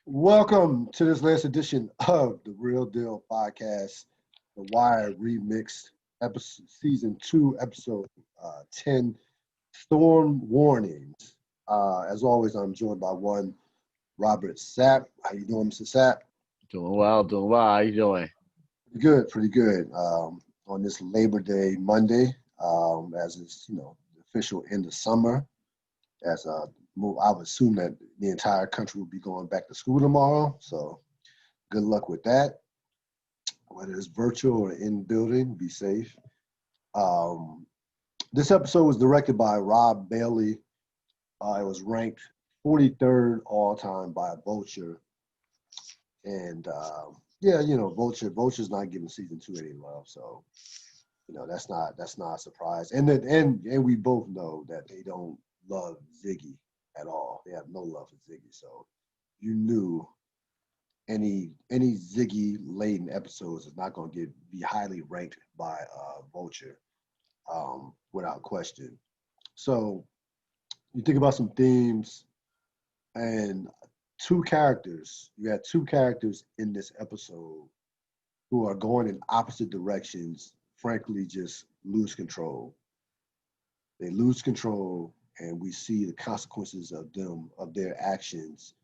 Welcome to this latest edition of the Real Deal Podcast, The Wire Remixed, episode, Season 2, Episode 10, Storm Warnings. As always, I'm joined by one Robert Sapp. How you doing, Mr. Sapp? Doing well, doing well. How you doing? Pretty good, pretty good. On this Labor Day Monday, as it's, the official end of summer, as I would assume that the entire country will be going back to school tomorrow. So good luck with that. Whether it's virtual or in building, be safe. Um, this episode was directed by Rob Bailey. It was ranked 43rd all time by Vulture, and yeah, Vulture's not giving season 2 any love, so that's not a surprise. And we both know that they don't love Ziggy at all. They have no love for Ziggy, so you knew any Ziggy laden episodes is not going to be highly ranked by Vulture, without question. So you think about some themes and two characters. You had two characters in this episode who are going in opposite directions. Frankly, just lose control. They lose control, and we see the consequences of their actions.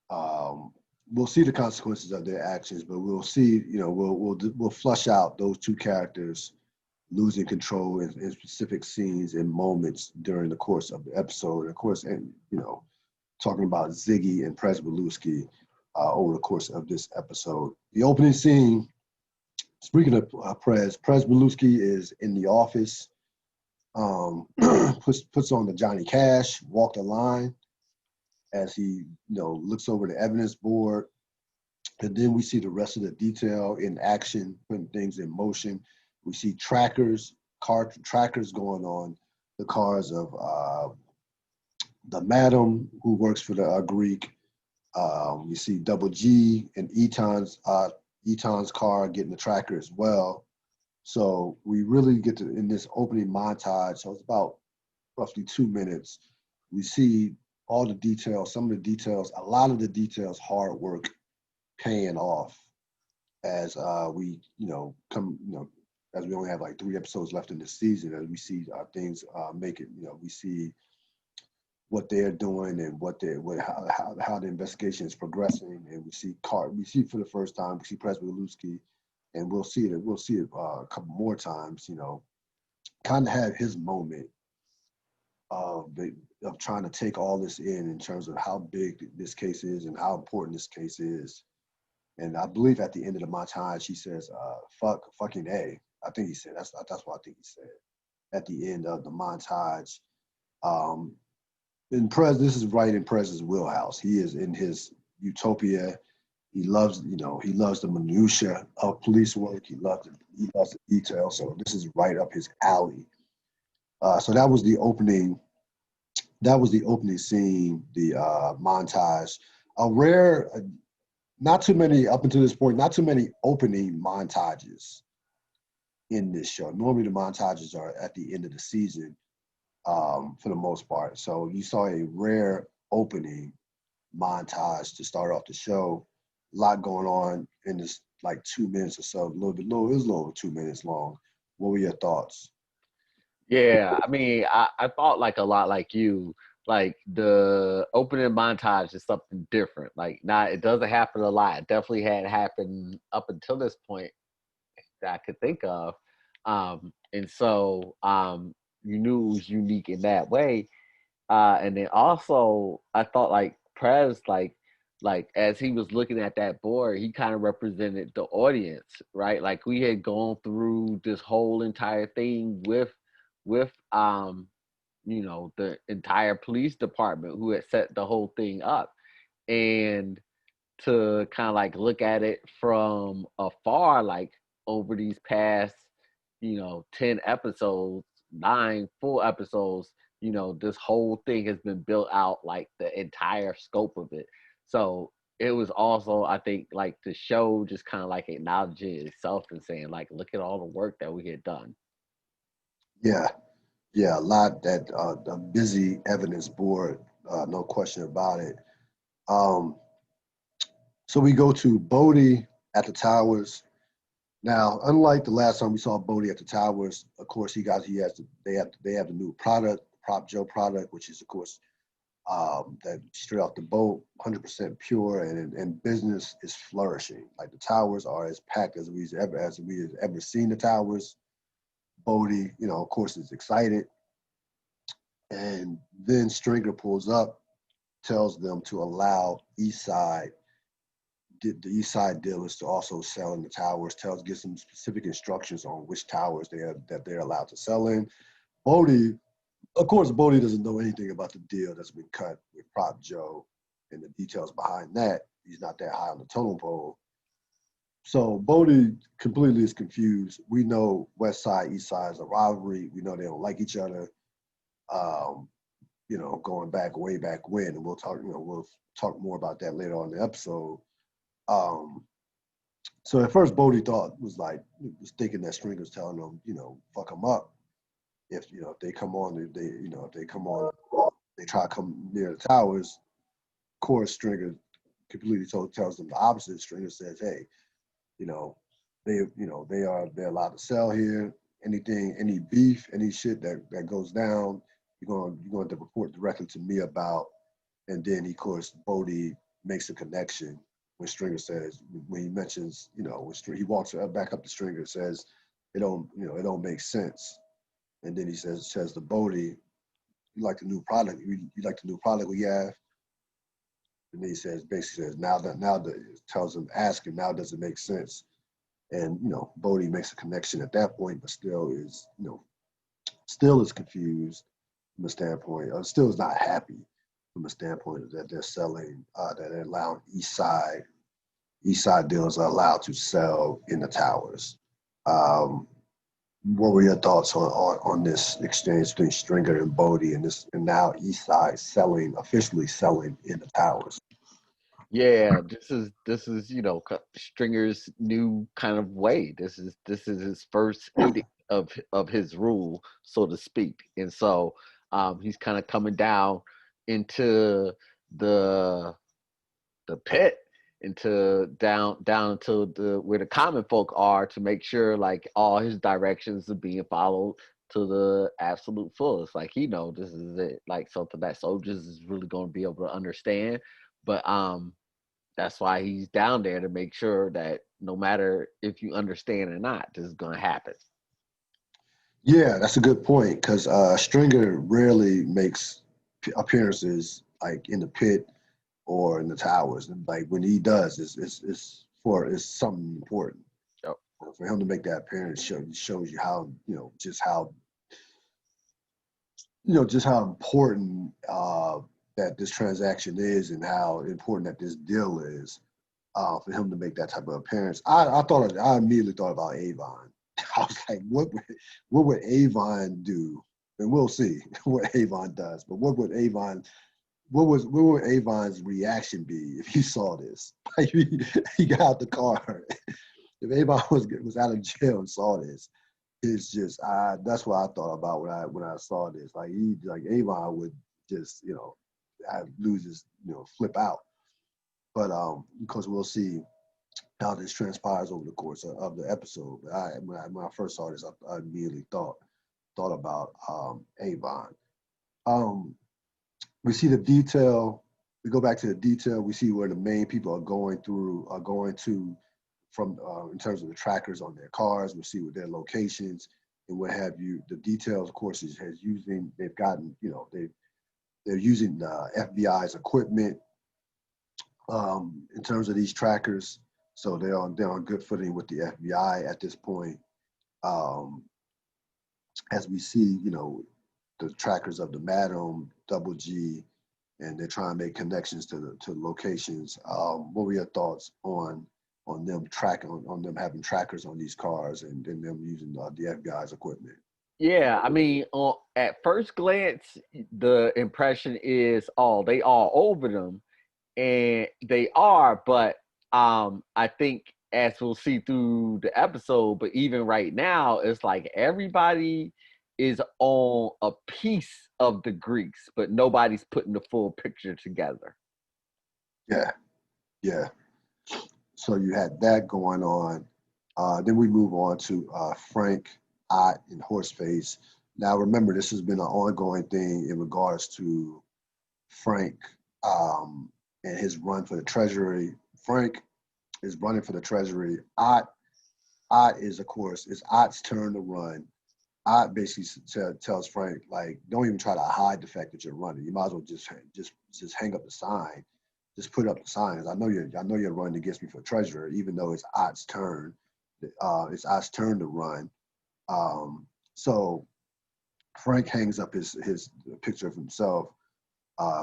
Um, we'll see the consequences of their actions, but we'll see, we'll flush out those two characters losing control in specific scenes and moments during the course of the episode. Of course, and talking about Ziggy and Presbeluski over the course of this episode. The opening scene. Speaking of Presbeluski is in the office. Puts on the Johnny Cash, walk the line, as he looks over the evidence board, and then we see the rest of the detail in action, putting things in motion. We see car trackers going on the cars of the madam who works for the Greek. We see Double G and Eton's car getting the tracker as well. So we really get to, in this opening montage, so it's about roughly 2 minutes, we see all the details, some of the details, a lot of the details, hard work paying off as as we only have like 3 episodes left in this season, as we see things make it, we see what they're doing and how the investigation is progressing, and we see for the first time, we see Presbeluski, and we'll see it a couple more times, kind of have his moment of trying to take all this in terms of how big this case is and how important this case is. And I believe at the end of the montage, he says, fucking A. I think he said, that's what I think he said at the end of the montage. This is right in Prez's wheelhouse. He is in his utopia. He loves the minutia of police work. He loves the detail. So this is right up his alley. So that was the opening. That was the opening scene, the montage. A rare, not too many up until this point, not too many opening montages in this show. Normally the montages are at the end of the season, for the most part. So you saw a rare opening montage to start off the show. A lot going on in this like 2 minutes or so, a little bit low. It was a little over 2 minutes long. What were your thoughts? Yeah, I mean, I thought like a lot like you. Like the opening montage is something different. Like not, it doesn't happen a lot. It definitely had happened up until this point that I could think of. And so you knew it was unique in that way. And then also I thought like Prez like as he was looking at that board, he kind of represented the audience, right? Like we had gone through this whole entire thing with the entire police department who had set the whole thing up. And to kind of like look at it from afar, like over these past, 10 episodes, 9 full episodes, this whole thing has been built out like the entire scope of it. So it was also, I think, like the show just kind of like acknowledging itself and saying, like, look at all the work that we had done. Yeah, yeah, a lot that a busy evidence board, no question about it. Um, So we go to Bodie at the towers. Now, unlike the last time we saw Bodie at the towers, of course they have the new product, Prop Joe product, which is of course that straight off the boat, 100% pure, and business is flourishing. Like the towers are as packed as we have ever seen the towers. Bodie, of course, is excited, and then Stringer pulls up, tells them to allow the East Side dealers to also sell in the towers. Gives them specific instructions on which towers they're allowed to sell in. Bodie, of course, Bodie doesn't know anything about the deal that's been cut with Prop Joe and the details behind that. He's not that high on the totem pole. So Bodie completely is confused. We know West Side, East Side is a rivalry. We know they don't like each other. Going back way back when, and we'll talk more about that later on in the episode. So at first Bodie was thinking that Stringer's telling them, fuck them up. If they come on, they try to come near the towers. Of course, Stringer completely tells them the opposite. Stringer says, "Hey, they're allowed to sell here. Any beef, any shit that goes down, you're going to report directly to me about." And then, of course, Bodie makes a connection when Stringer says, when he mentions, when he walks back up to Stringer, says, it don't make sense. And then he says to Bodie, "You like the new product? You like the new product we have?" And then he basically says, now tells him, ask him, now does it make sense? And Bodie makes a connection at that point, but still is confused from a standpoint, or still is not happy from a standpoint that they're selling, that they're allowing East Side dealers are allowed to sell in the towers. What were your thoughts on this exchange between Stringer and Bodie, and now East Side officially selling in the towers? Yeah, this is Stringer's new kind of way. This is his first edict of his rule, so to speak. And so he's kind of coming down into the pit, into down to where the common folk are, to make sure like all his directions are being followed to the absolute fullest. Like this is it, like something that soldiers is really going to be able to understand. But that's why he's down there, to make sure that no matter if you understand or not, this is going to happen. Yeah, that's a good point, because Stringer rarely makes appearances like in the pit or in the towers, and like when he does, it's something important. Yep. For him to make that appearance shows you how just how important that this transaction is, and how important that this deal is. For him to make that type of appearance, I immediately thought about Avon. I was like, what would Avon do? And we'll see what Avon does. But what would Avon's reaction be if he saw this? He got out the car. If Avon was out of jail and saw this, it's just that's what I thought about when I saw this. Like Avon would just lose his flip out. But because we'll see how this transpires over the course of the episode. But when I first saw this, I immediately thought about Avon. We see the detail. We go back to the detail. We see where the main people are going to from in terms of the trackers on their cars. We see what their locations and what have you. The details, of course, they've gotten they're using the FBI's equipment in terms of these trackers. So they're on good footing with the FBI at this point. As we see, the trackers of the Madam, Double G, and they're trying to make connections to locations. What were your thoughts on them on them having trackers on these cars, and them using the FBI's equipment? Yeah, I mean, at first glance, the impression is, oh, they all over them, and they are. But I think, as we'll see through the episode, but even right now, it's like everybody is on a piece of the Greeks, but nobody's putting the full picture together. Yeah, yeah. So you had that going on. Then we move on to Frank, Ott, and Horseface. Now remember, this has been an ongoing thing in regards to Frank um, and his run for the Treasury. Frank is running for the Treasury. Ott is, of course, it's Ott's turn to run. Ott basically tells Frank, like, don't even try to hide the fact that you're running. You might as well just hang up the sign, just put up the signs. I know you're running against me for treasurer, even though it's Ott's turn. It's Ott's turn to run. So Frank hangs up his picture of himself.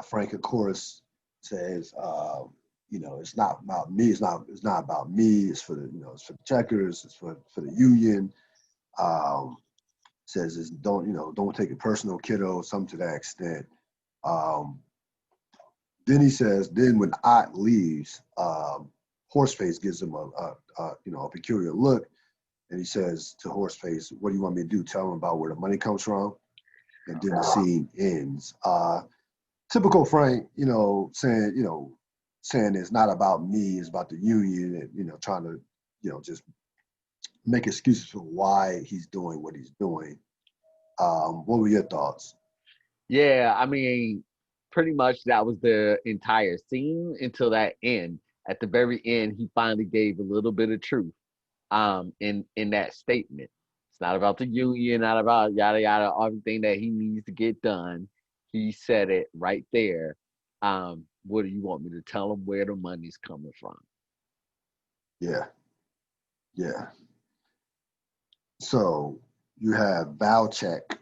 Frank, of course, says, it's not about me. It's not about me. It's for it's for the checkers. It's for the union. Um, Says is don't take it personal, kiddo, something to that extent. Um, then he says, then when Ott leaves, Horseface gives him a peculiar look, and he says to Horseface, "What do you want me to do? Tell him about where the money comes from?" And then the scene ends. Typical Frank, saying it's not about me, it's about the union, and trying to, just make excuses for why he's doing what he's doing. What were your thoughts? Yeah, I mean, pretty much that was the entire scene until that end. At the very end, he finally gave a little bit of truth in that statement. It's not about the union, not about yada yada, everything that he needs to get done. He said it right there. What do you want me to tell him where the money's coming from? Yeah, yeah. So you have Valchek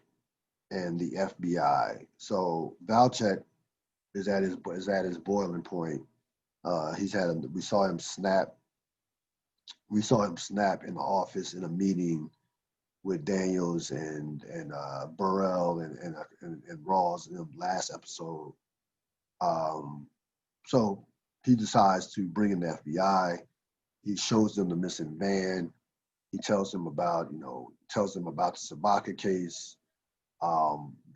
and the FBI. So Valchek is at his boiling point. We saw him snap. We saw him snap in the office in a meeting with Daniels and Burrell and Rawls in the last episode. Um, so he decides to bring in the FBI. He shows them the missing van. He tells them about the Sabaka case.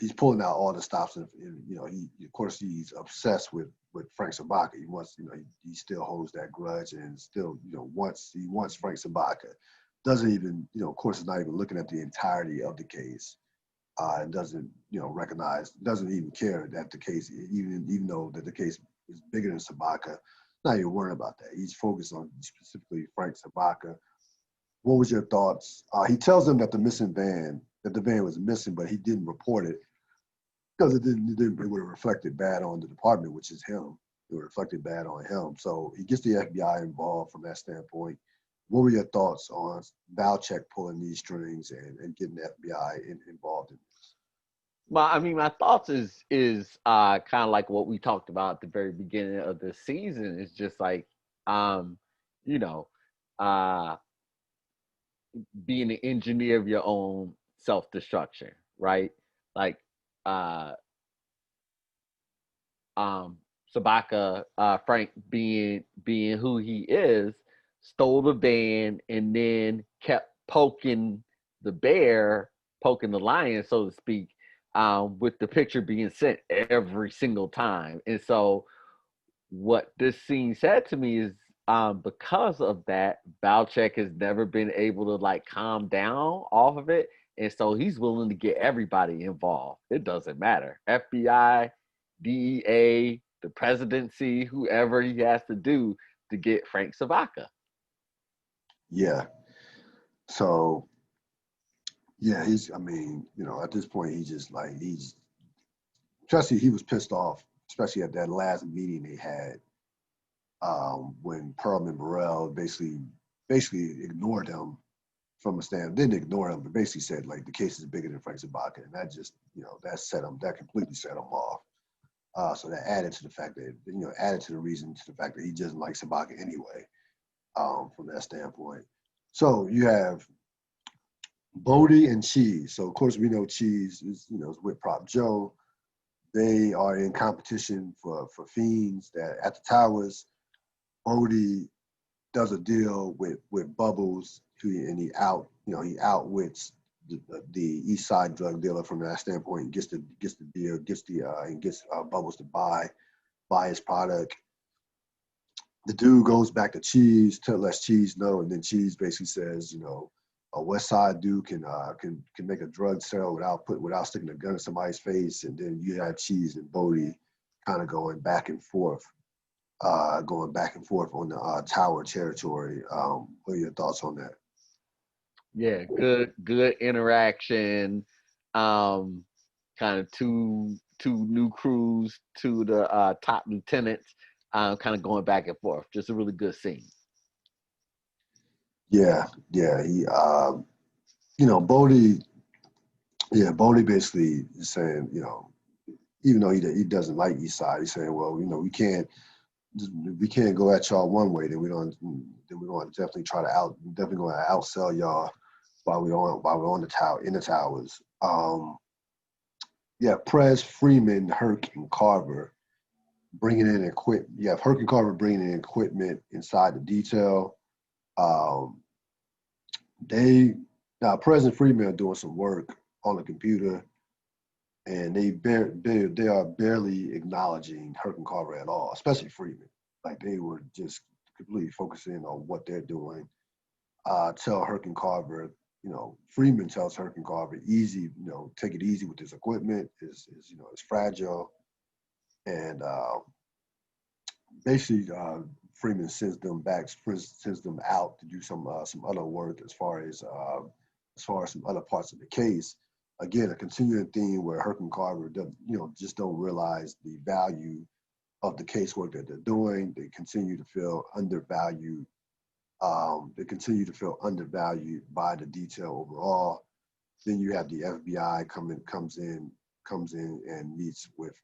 He's pulling out all the stops, and he of course he's obsessed with Frank Sabaka. He wants, he still holds that grudge and still, wants Frank Sabaka. Doesn't even, of course, is not even looking at the entirety of the case, and doesn't, doesn't even care that the case, even though that the case is bigger than Sabaka, not even worried about that. He's focused on specifically Frank Sabaka. What was your thoughts? He tells them that the van was missing, but he didn't report it because it would have reflected bad on the department, which is him. It would have reflected bad on him. So he gets the FBI involved from that standpoint. What were your thoughts on Valchek pulling these strings and getting the FBI involved in this? Well, I mean, my thoughts is kind of like what we talked about at the very beginning of the season. It's just like, um, you know, uh, being an engineer of your own self destruction, right? Like, uh, um, Sabaka, Frank being who he is, stole the van and then kept poking the bear, poking the lion, so to speak, with the picture being sent every single time. And so, what this scene said to me is, because of that, Valchek has never been able to like calm down off of it. And so he's willing to get everybody involved. It doesn't matter. FBI, DEA, the presidency, whoever he has to do to get Frank Sabaka. Yeah. So yeah, I mean, at this point, especially he was pissed off, especially at that last meeting they had, when Pearl and Burrell basically ignored him from a stand, didn't ignore him, but basically said like the case is bigger than Frank Zabaka, and that just that completely set him off. So that added to the fact that added to the reason to the fact that he doesn't like Sabaka anyway, from that standpoint. So you have Bodie and Cheese. So of course we know Cheese is with Prop Joe. They are in competition for fiends that at the towers. Bodie does a deal with Bubbles, and he outwits the East Side drug dealer from that standpoint. And gets the deal, and gets Bubbles to buy his product. the dude goes back to Cheese, lets Cheese know, and then Cheese basically says, you know, a West Side dude can make a drug sale without sticking a gun in somebody's face, and then you have Cheese and Bodie kind of going back and forth on the Tower territory. What are your thoughts on that? Yeah, good interaction. Um, kind of two new crews, to the top lieutenants, kind of going back and forth. Just a really good scene. Yeah, yeah. You know, Bodie. Yeah, Bodie basically is saying, you know, even though he doesn't like East Side, he's saying, well, you know, we can't go at y'all one way. Then we're going to definitely definitely going to outsell y'all while we're on the tower in the towers. Yeah, Prez, Freeman, Herc, and Carver bringing in equipment. You have Herc and Carver bringing in equipment inside the detail. Um, they Now Prez and Freeman are doing some work on the computer, and they are barely acknowledging Herc and Carver at all, especially Freeman. Like they were just completely focusing on what they're doing. Tell Herc and Carver, you know, Freeman tells Herc and Carver, easy, you know, take it easy with this equipment. Is you know, it's fragile, and basically Freeman sends them out to do some other work as far as some other parts of the case. Again, a continuing theme where Herc and Carver, just don't realize the value of the casework that they're doing. They continue to feel undervalued. By the detail overall. Then you have the FBI comes in and meets with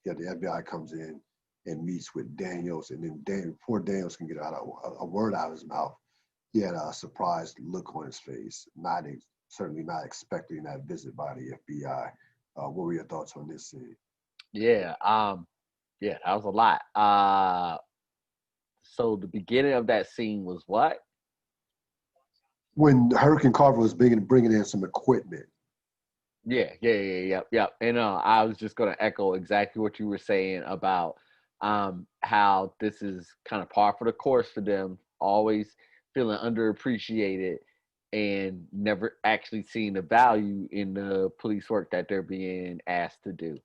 the FBI comes in and meets with Daniels, and then before Daniels can get a word out of his mouth, he had a surprised look on his face, certainly not expecting that visit by the FBI. What were your thoughts on this scene? Yeah, yeah, that was a lot. So the beginning of that scene was what? When Hurricane Carver was bringing in some equipment. Yep. And I was just going to echo exactly what you were saying about how this is kind of par for the course for them, always feeling underappreciated and never actually seeing the value in the police work that they're being asked to do.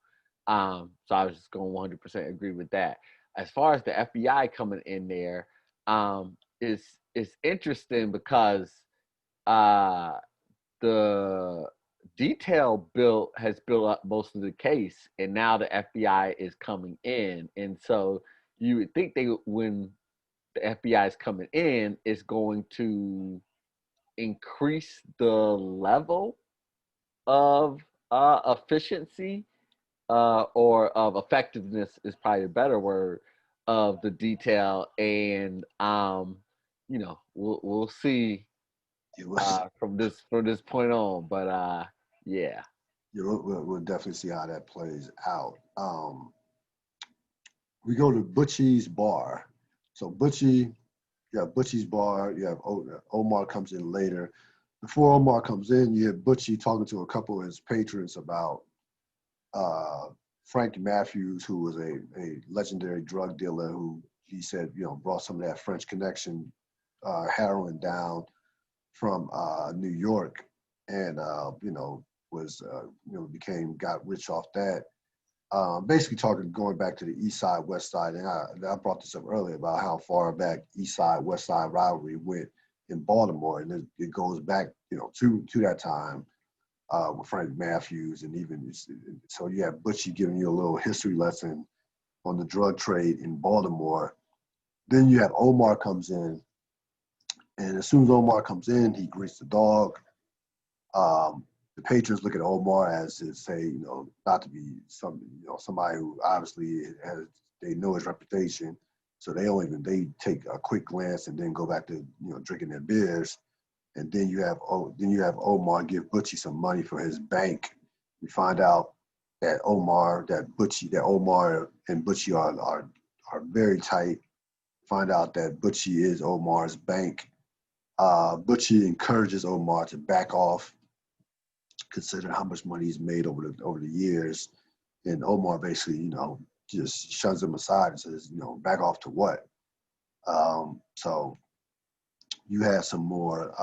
So I was just going 100% agree with that. As far as the FBI coming in there, it's interesting because uh, the detail has built up most of the case, and now the FBI is coming in, and so you would think when the FBI is coming in, it's going to increase the level of efficiency, or of effectiveness is probably a better word, of the detail, and we'll see It was, from this point on, but yeah. we'll definitely see how that plays out. We go to Butchie's bar. So you have Butchie's bar. You have Omar comes in later. Before Omar comes in, you have Butchie talking to a couple of his patrons about Frank Matthews, who was a legendary drug dealer who he said, brought some of that French Connection heroin down from New York, and got rich off that. Basically going back to the East Side, West Side, and I brought this up earlier about how far back East Side, West Side rivalry went in Baltimore, and it goes back, to that time with Frank Matthews, and even so you have Butchie giving you a little history lesson on the drug trade in Baltimore. Then you have Omar comes in, and as soon as Omar comes in, he greets the dog. The patrons look at Omar as to say, not to be somebody who obviously they know his reputation, so they take a quick glance and then go back to drinking their beers. And then you have Omar give Butchie some money for his bank. We find out that Omar and Butchie are very tight. Find out that Butchie is Omar's bank. Butchie encourages Omar to back off, considering how much money he's made over the years. And Omar basically, just shuns him aside and says, back off to what? So you had some more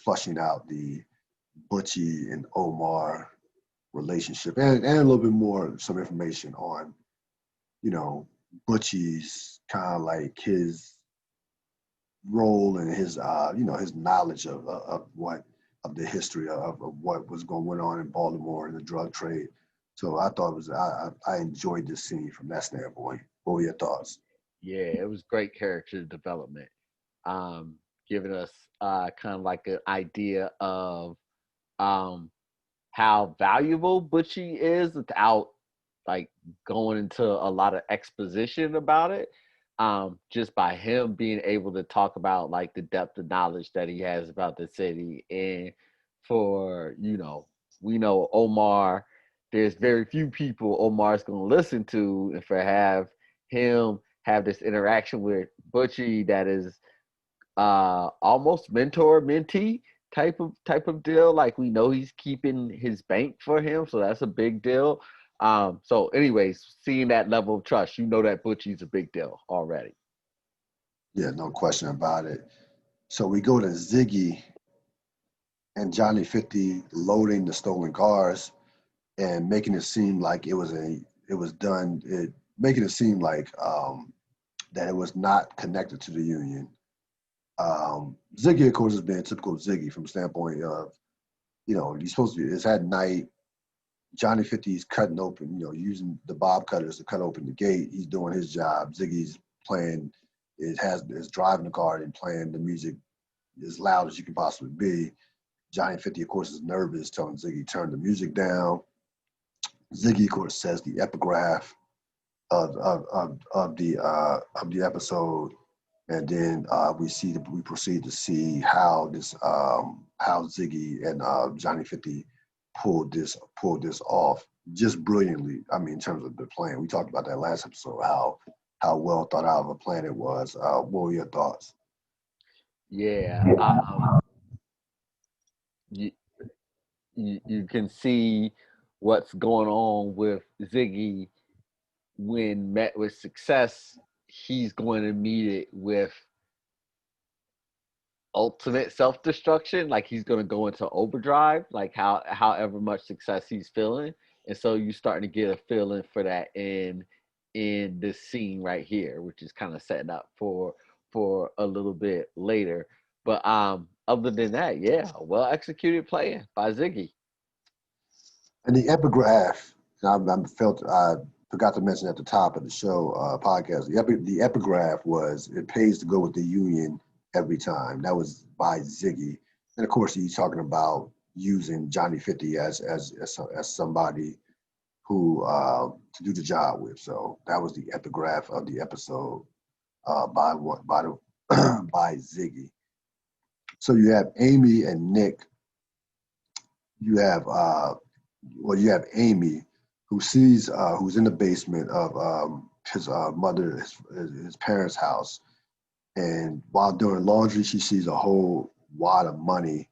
flushing out the Butchie and Omar relationship, and a little bit more some information on, you know, Butchie's kind of like his role and his his knowledge of what of the history of what was going on in Baltimore and the drug trade. So I thought it was I enjoyed this scene from that standpoint. What were your thoughts? Yeah, it was great character development. Um, Giving us kind of like an idea of um how valuable Butchie is without like going into a lot of exposition about it. Just by him being able to talk about like the depth of knowledge that he has about the city, and for we know Omar, there's very few people Omar's going to listen to, and for have him have this interaction with Butchie that is almost mentor mentee type of deal. Like we know he's keeping his bank for him, so that's a big deal. So anyways, seeing that level of trust, you know that Butchie's a big deal already. Yeah, no question about it. So we go to Ziggy and Johnny 50 loading the stolen cars and making it seem like it was done it making it seem like that it was not connected to the union. Ziggy, of course, has been typical Ziggy from the standpoint of, he's supposed to be, it's at night. Johnny 50 is cutting open, using the bob cutters to cut open the gate. He's doing his job. Ziggy's playing, is driving the car and playing the music as loud as you can possibly be. Johnny 50, of course, is nervous, telling Ziggy, turn the music down. Ziggy, of course, says the epigraph of the episode, and then we proceed to see how how Ziggy and Johnny 50 pulled this off just brilliantly. I mean, in terms of the plan, we talked about that last episode, how well thought out of a plan it was. What were your thoughts? Yeah, you, you can see what's going on with Ziggy when met with success. He's going to meet it with ultimate self-destruction. Like he's going to go into overdrive, like however much success he's feeling. And so you starting to get a feeling for that in this scene right here, which is kind of setting up for a little bit later. But other than that, yeah, well executed plan by Ziggy. And the epigraph, I forgot to mention at the top of the show podcast, the epigraph was, it pays to go with the union every time. That was by Ziggy. And of course, he's talking about using Johnny 50 as somebody who to do the job with. So that was the epigraph of the episode by Ziggy. So you have Amy and Nick. You have you have Amy, who sees who's in the basement of his his parents' house, and while doing laundry, she sees a whole wad of money.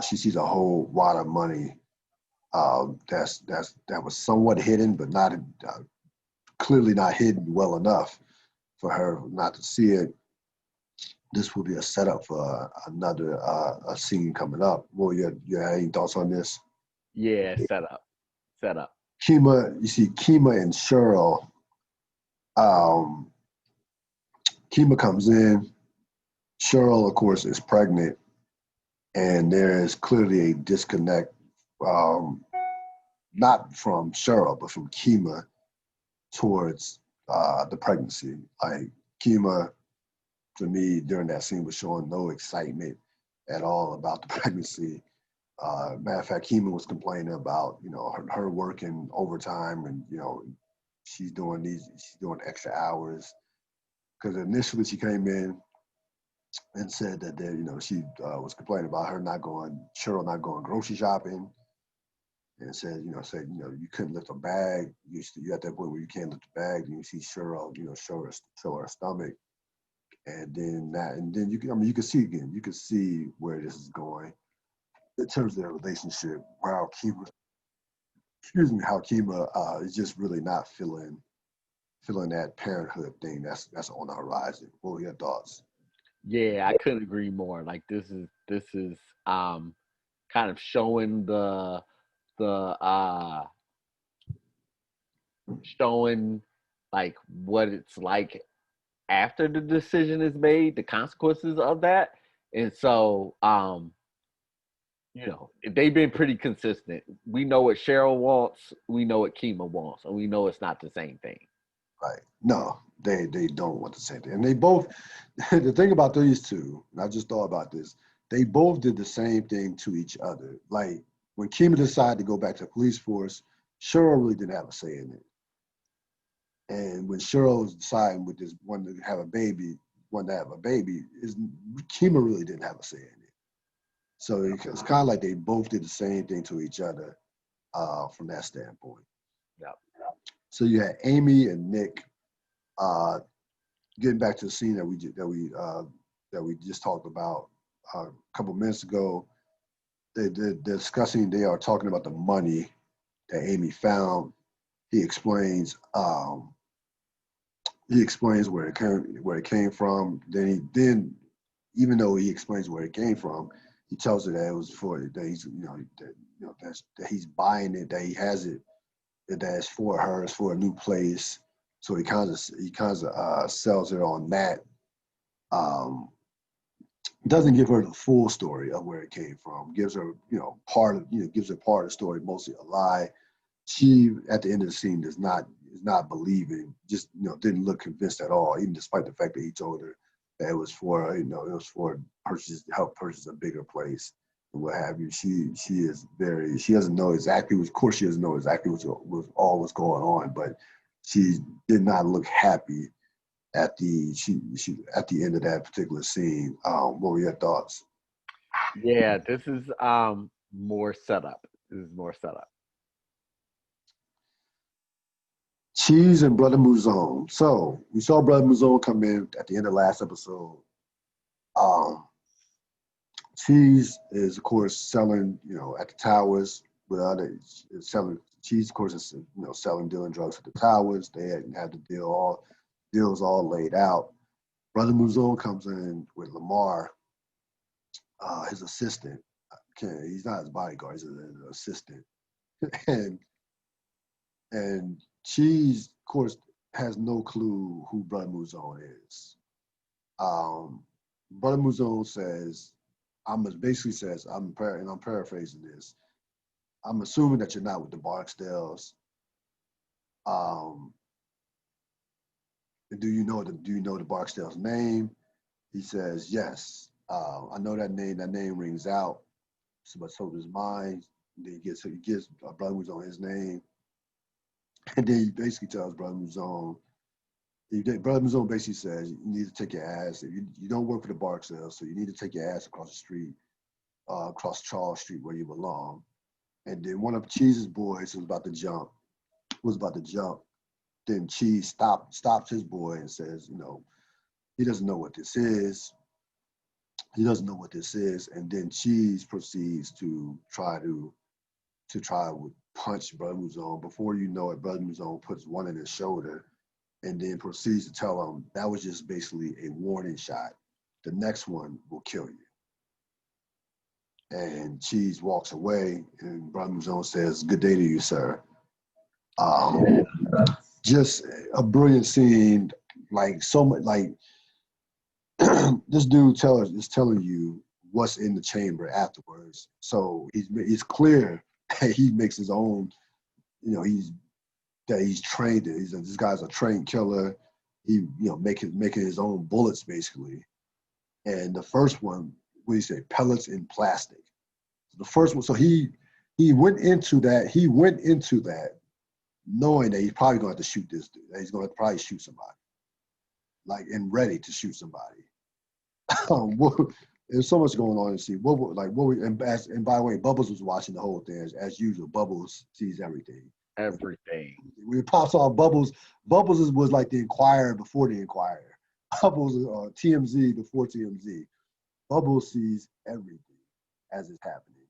She sees a whole wad of money that was somewhat hidden, but not clearly not hidden well enough for her not to see it. This will be a setup for another a scene coming up. Well, you have any thoughts on this? Yeah, set up. Kima, you see Kima and Cheryl. Um, Kima comes in. Cheryl, of course, is pregnant, and there is clearly a disconnect, um, not from Cheryl, but from Kima towards the pregnancy. Like Kima, to me, during that scene, was showing no excitement at all about the pregnancy. Matter of fact, Kima was complaining about her working overtime, and she's doing extra hours, because initially she came in and said that she was complaining about her not going, Cheryl not going grocery shopping, and said you couldn't lift a bag. You at that point where you can't lift a bag, and you see Cheryl show her stomach, and then you can see again, you can see where this is going in terms of their relationship. How Kima is just really not feeling feeling that parenthood thing that's on the horizon. What were your thoughts? Yeah, I couldn't agree more. Like this is kind of showing the showing like what it's like after the decision is made, the consequences of that. And so they've been pretty consistent. We know what Cheryl wants, we know what Kima wants, and we know it's not the same thing. Right. No, they don't want the same thing. And they both the thing about these two, and I just thought about this, they both did the same thing to each other. Like when Kima decided to go back to the police force, Cheryl really didn't have a say in it. And when Cheryl was deciding with this one to have a baby, one to have a baby, is Kima really didn't have a say in it. So it's kind of like they both did the same thing to each other from that standpoint. Yeah. So you had Amy and Nick uh, getting back to the scene that we just talked about a couple minutes ago. They're discussing. They are talking about the money that Amy found. He explains. He explains where it came from. Then even though he explains where it came from, he tells her that it was for that he's that he's buying it, that he has it, that it's for her, it's for a new place. So he kind of sells it on that. Um, doesn't give her the full story of where it came from. Gives her gives her part of the story, mostly a lie. She at the end of the scene is not believing, just didn't look convinced at all, even despite the fact that he told her that it was for it was for purchase help purchase a bigger place and what have you. She doesn't know exactly, of course she doesn't know exactly what's going on, but she did not look happy at she at the end of that particular scene. What were your thoughts? Yeah, this is more setup. This is more setup. Cheese and Brother Mouzone. So we saw Brother Mouzone come in at the end of last episode. Um, Cheese is of course selling, at the towers with other selling Cheese, of course, is selling dealing drugs at the towers. They had the deals all laid out. Brother Mouzone comes in with Lamar, his assistant. Okay, he's not his bodyguard; he's an assistant, and and Cheese, of course, has no clue who Brother Mouzone is. Um, Brother Mouzone says, basically says, and I'm paraphrasing this. I'm assuming that you're not with the Barksdales. Um, do you know the Barksdales name? He says, yes. I know that name. That name rings out. So does mine. Then he gives Brother Mouzone his name, and then he basically tells Brother Mouzone. Brother Mouzone basically says you need to take your ass. If you don't work for the Barksdales, so you need to take your ass across the street, across Charles Street where you belong. And then one of Cheese's boys was about to jump. Then Cheese stops his boy and says, he doesn't know what this is. He doesn't know what this is. And then Cheese proceeds to try to punch Brother Mouzone. Before you know it, Brother Mouzone puts one in his shoulder and then proceeds to tell him that was just basically a warning shot. The next one will kill you. And Cheese walks away, and Brother Mouzone says, "Good day to you, sir." Um, just a brilliant scene, like so much. Like this dude is telling you what's in the chamber afterwards. So it's clear that he makes his own. He's trained. This guy's a trained killer. He making his own bullets basically. And the first one, what do you say, pellets in plastic. So the first one, so he went into that. He went into that knowing that he's probably going to have to shoot this dude. That he's going to probably shoot somebody, like and ready to shoot somebody. There's so much going on in the scene. And by the way, Bubbles was watching the whole thing as usual. Bubbles sees everything. Everything. We pops off Bubbles. Bubbles was like the Inquirer before the Inquirer. Bubbles TMZ before TMZ. Bubbles sees everything as it's happening.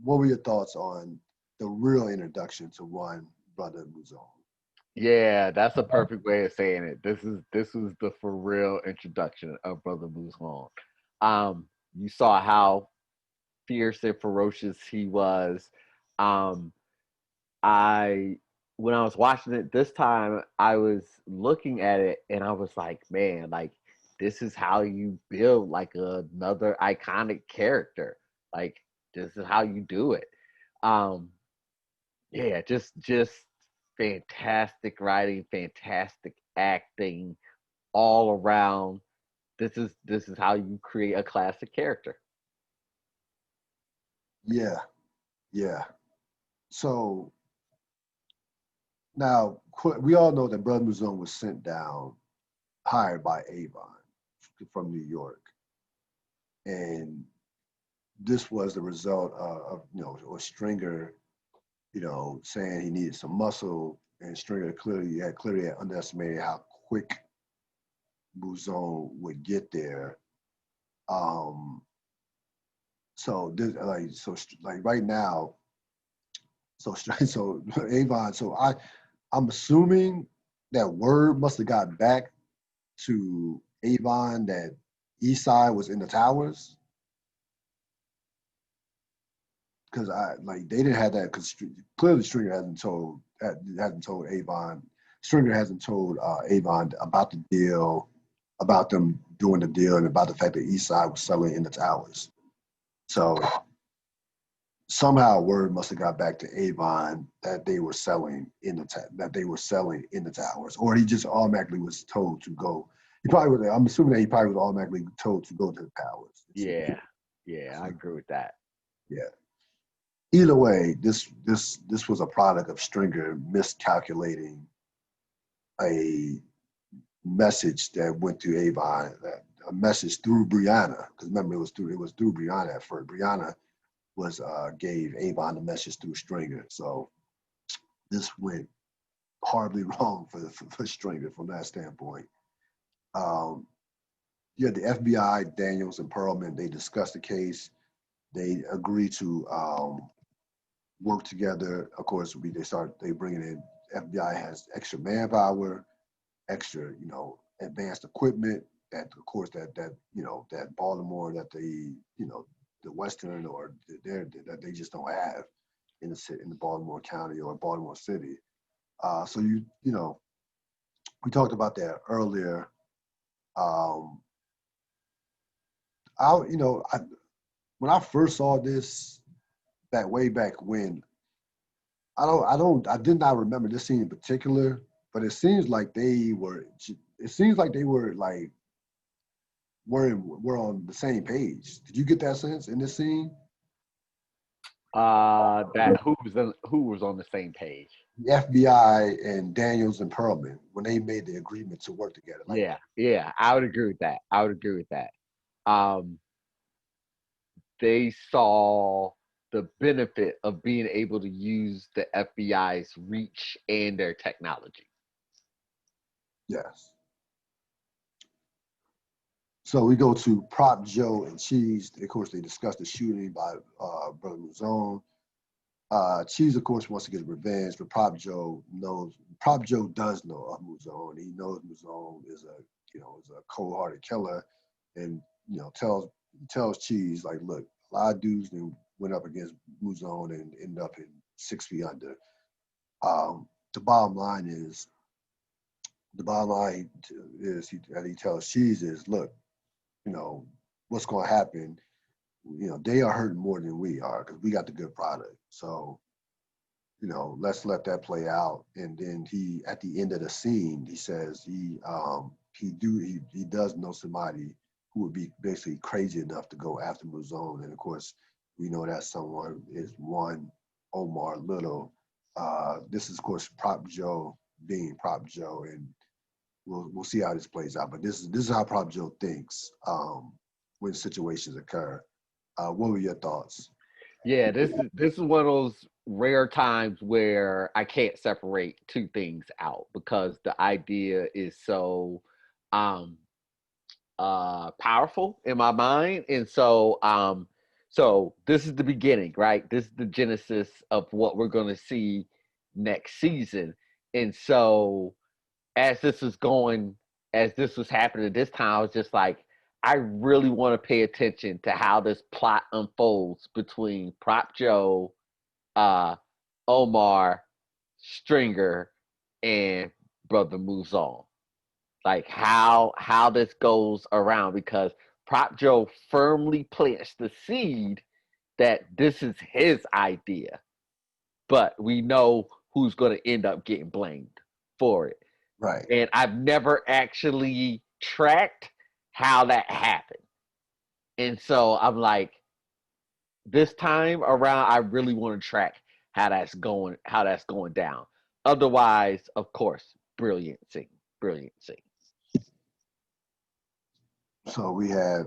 What were your thoughts on the real introduction to one Brother Mouzone? Yeah, that's a perfect way of saying it. This was the for real introduction of Brother Moose. You saw how fierce and ferocious he was. Um, I when I was watching it this time, I was looking at it and I was like, man, like this is how you build like another iconic character. Like this is how you do it. Um, yeah, just fantastic writing, fantastic acting all around. This is how you create a classic character. Yeah, yeah. So now we all know that Brother Muzone was sent down, hired by Avon from New York, and this was the result of or Stringer, saying he needed some muscle, and Stringer clearly had underestimated how quick Muzone would get there. Um, so this like right now, so Avon, I'm assuming that word must have got back to Avon that Eastside was in the towers, because I like they didn't have that, because clearly Stringer hasn't told Avon. Stringer hasn't told Avon about the deal, about them doing the deal, and about the fact that Eastside was selling in the towers. So somehow word must have got back to Avon that they were selling in the towers, or he just automatically was told to go. He probably was. I'm assuming that he probably was automatically told to go to the towers. Yeah, yeah, I agree with that. Yeah. Either way, this was a product of Stringer miscalculating a message that went to Avon, a message through Brianna. Because remember, it was through Brianna at first. Brianna was gave Avon the message through Stringer. So this went horribly wrong for Stringer from that standpoint. Um, you had the FBI, Daniels, and Perlman. They discussed the case. They agreed to work together. Of course, they bringing in, FBI has extra manpower, extra advanced equipment that of course that Baltimore, that the Western, or that they just don't have in the Baltimore County or Baltimore City. So we talked about that earlier. Um, I when I first saw this way back when, I did not remember this scene in particular, but it seems like they were. It seems like they were like we're on the same page. Did you get that sense in this scene? That who was on the same page. The FBI and Daniels and Perlman, when they made the agreement to work together, like Yeah, yeah, I would agree with that. I would agree with that. Um, they saw the benefit of being able to use the FBI's reach and their technology. yes. So we go to Prop Joe and Cheese. Of course, they discuss the shooting by Brother Muzone. Cheese, of course, wants to get revenge, but Prop Joe does know of Muzone. He knows Muzone is a cold-hearted killer, and tells Cheese, like, look, a lot of dudes went up against Muzone and ended up in 6 feet under. The bottom line is that he tells Cheese is, look, you know what's going to happen. They are hurting more than we are because we got the good product. So let's let that play out. And then at the end of the scene, he says he does know somebody who would be basically crazy enough to go after Muzone. And of course, we know that someone is one Omar Little. This is, of course, Prop Joe being Prop Joe, and we'll see how this plays out. But this is how Prop Joe thinks when situations occur. What were your thoughts? Yeah, this is one of those rare times where I can't separate two things out because the idea is so um powerful in my mind. And so this is the beginning, right? This is the genesis of what we're going to see next season. And so as this was going, as this was happening at this time, I was just like, I really want to pay attention to how this plot unfolds between Prop Joe, uh, Omar, Stringer, and Brother Moves On. Like how this goes around, because Prop Joe firmly plants the seed that this is his idea, but we know who's going to end up getting blamed for it. Right. And I've never actually tracked how that happened. And so I'm like, this time around, I really want to track how that's going down. Otherwise, of course, brilliant scene, brilliant scene. So we had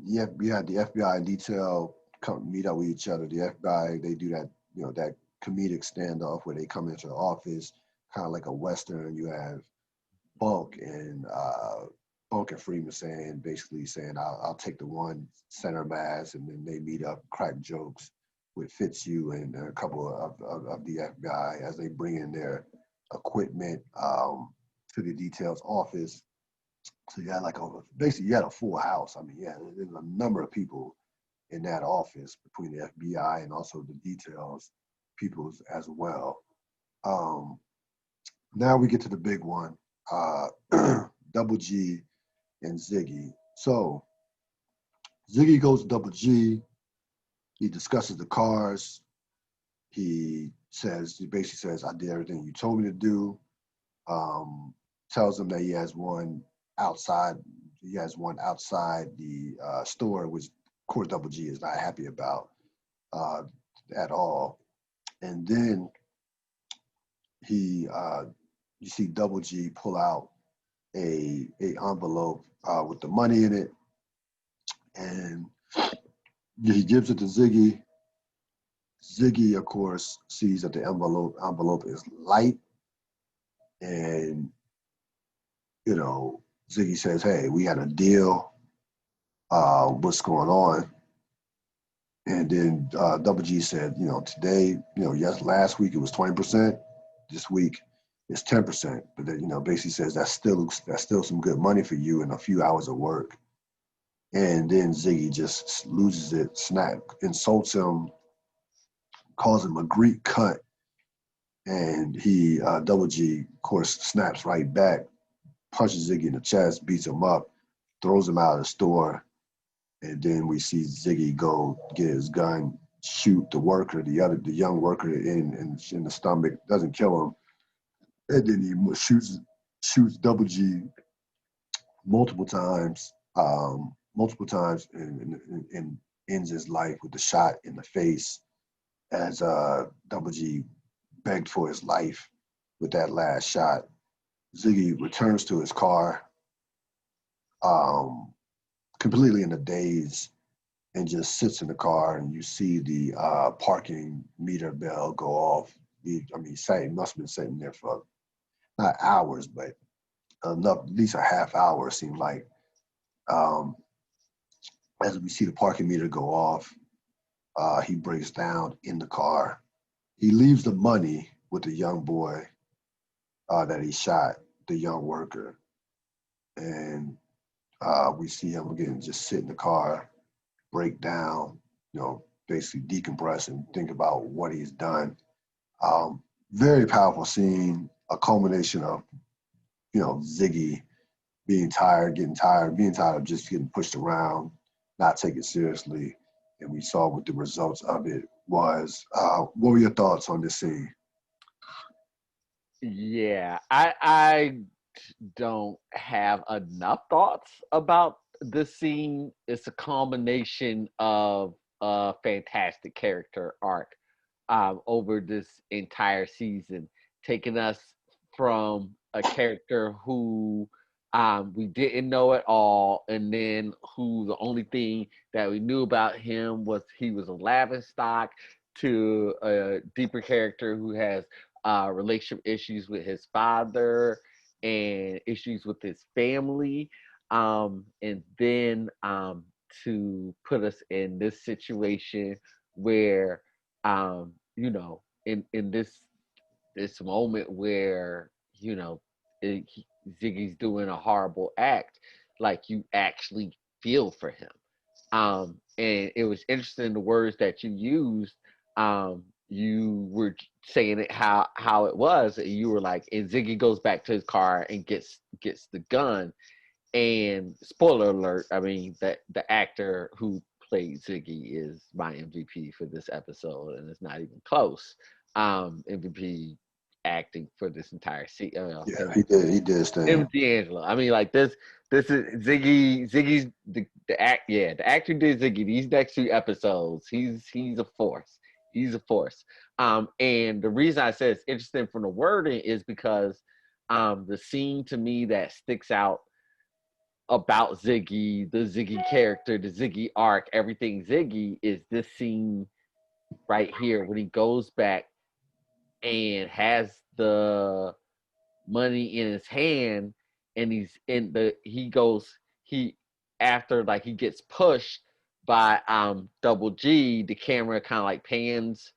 yeah, we had the FBI and detail come meet up with each other. The FBI, they do that, that comedic standoff where they come into the office, kind of like a western. You have Bulk and Freeman basically saying, I'll take the one center mass, and then they meet up, crack jokes with Fitzhugh and a couple of the FBI as they bring in their equipment to the details office. So you had basically you had a full house. I mean, yeah, there's a number of people in that office between the FBI and also the details peoples as well. Um, Now we get to the big one, uh, Double G and Ziggy. So Ziggy goes to Double G. He discusses the cars. He basically says, I did everything you told me to do. Tells him that he has one outside. He has one outside the store, which of course Double G is not happy about uh, at all. And then you see Double G pull out a envelope with the money in it, and he gives it to Ziggy. Ziggy, of course, sees that the envelope is light, and Ziggy says, "Hey, we had a deal. What's going on?" And then Double G said, today, yes, last week it was 20%. This week it's 10%. But then, basically says that's still some good money for you in a few hours of work. And then Ziggy just loses it, insults him, calls him a Greek cunt, and he Double G, of course, snaps right back, punches Ziggy in the chest, beats him up, throws him out of the store, and then we see Ziggy go get his gun, shoot the young worker in the stomach, doesn't kill him, and then he shoots Double G multiple times, and ends his life with a shot in the face as Double G begged for his life with that last shot. Ziggy returns to his car, um, completely in a daze, and just sits in the car, and you see the parking meter bell go off. He must have been sitting there for not hours, but enough, at least a half hour, it seemed like. Um, as we see the parking meter go off, he breaks down in the car. He leaves the money with the young boy that he shot, the young worker. And we see him again just sit in the car, break down, basically decompress and think about what he's done. Um, Very powerful scene, a culmination of, Ziggy being tired, being tired of just getting pushed around, not taken seriously. And we saw what the results of it was. What were your thoughts on this scene? Yeah, I don't have enough thoughts about this scene. It's a combination of a fantastic character arc over this entire season, taking us from a character who we didn't know at all, and then who the only thing that we knew about him was he was a laughing stock, to a deeper character who has relationship issues with his father and issues with his family, and then to put us in this situation where in this this moment where you know Ziggy's doing a horrible act, like you actually feel for him. And it was interesting the words that you used. You were saying it how it was, and you were like, and Ziggy goes back to his car and gets the gun. And spoiler alert, I mean that the actor who played Ziggy is my MVP for this episode, and it's not even close. MVP acting for this entire Yeah, he did. He did his it thing. was D'Angelo. I mean, like this. This is Ziggy. Ziggy's the act. Yeah, the actor did Ziggy. These next two episodes, he's a force. He's a force. And the reason I said it's interesting from the wording is because, the scene to me that sticks out about Ziggy, the Ziggy character, the Ziggy arc, everything Ziggy is this scene right here when he goes back and has the money in his hand, and he's in the he goes he after like he gets pushed by Double G. The camera kind of like pans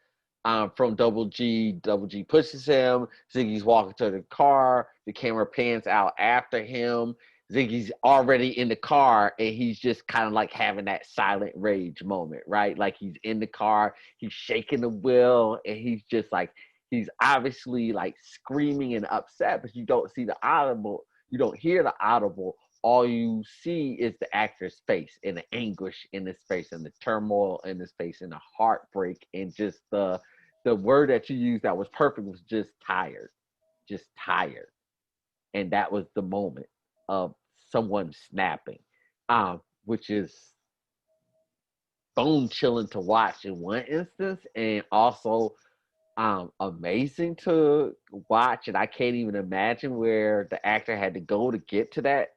from Double G pushes him. Ziggy's walking to the car. The camera pans out after him. Ziggy's already in the car, and he's just kind of like having that silent rage moment, right? Like he's in the car, he's shaking the wheel, and he's just like he's obviously like screaming and upset, but you don't see the audible, you don't hear the audible. All you see is the actor's face and the anguish in his face and the turmoil in his face and the heartbreak and just the word that you used that was perfect was just tired. And that was the moment of someone snapping, which is bone chilling to watch in one instance, and also amazing to watch. And I can't even imagine where the actor had to go to get to that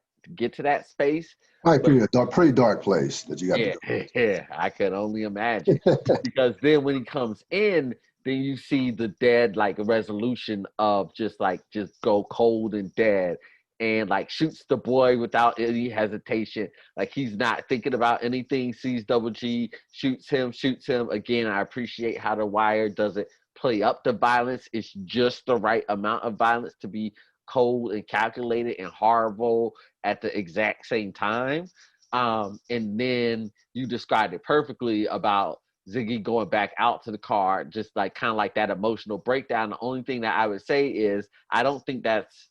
space. Might But be a pretty dark place that you got to yeah, yeah, I can only imagine. go. Because then when he comes in, then you see the dead like resolution of just go cold and dead, and like shoots the boy without any hesitation. Like he's not thinking about anything, sees Double G, shoots him. Again, I appreciate how The Wire doesn't play up the violence. It's just the right amount of violence to be cold and calculated and horrible at the exact same time. And then you described it perfectly about Ziggy going back out to the car, just like kind of like that emotional breakdown. The only thing that I would say is I don't think that's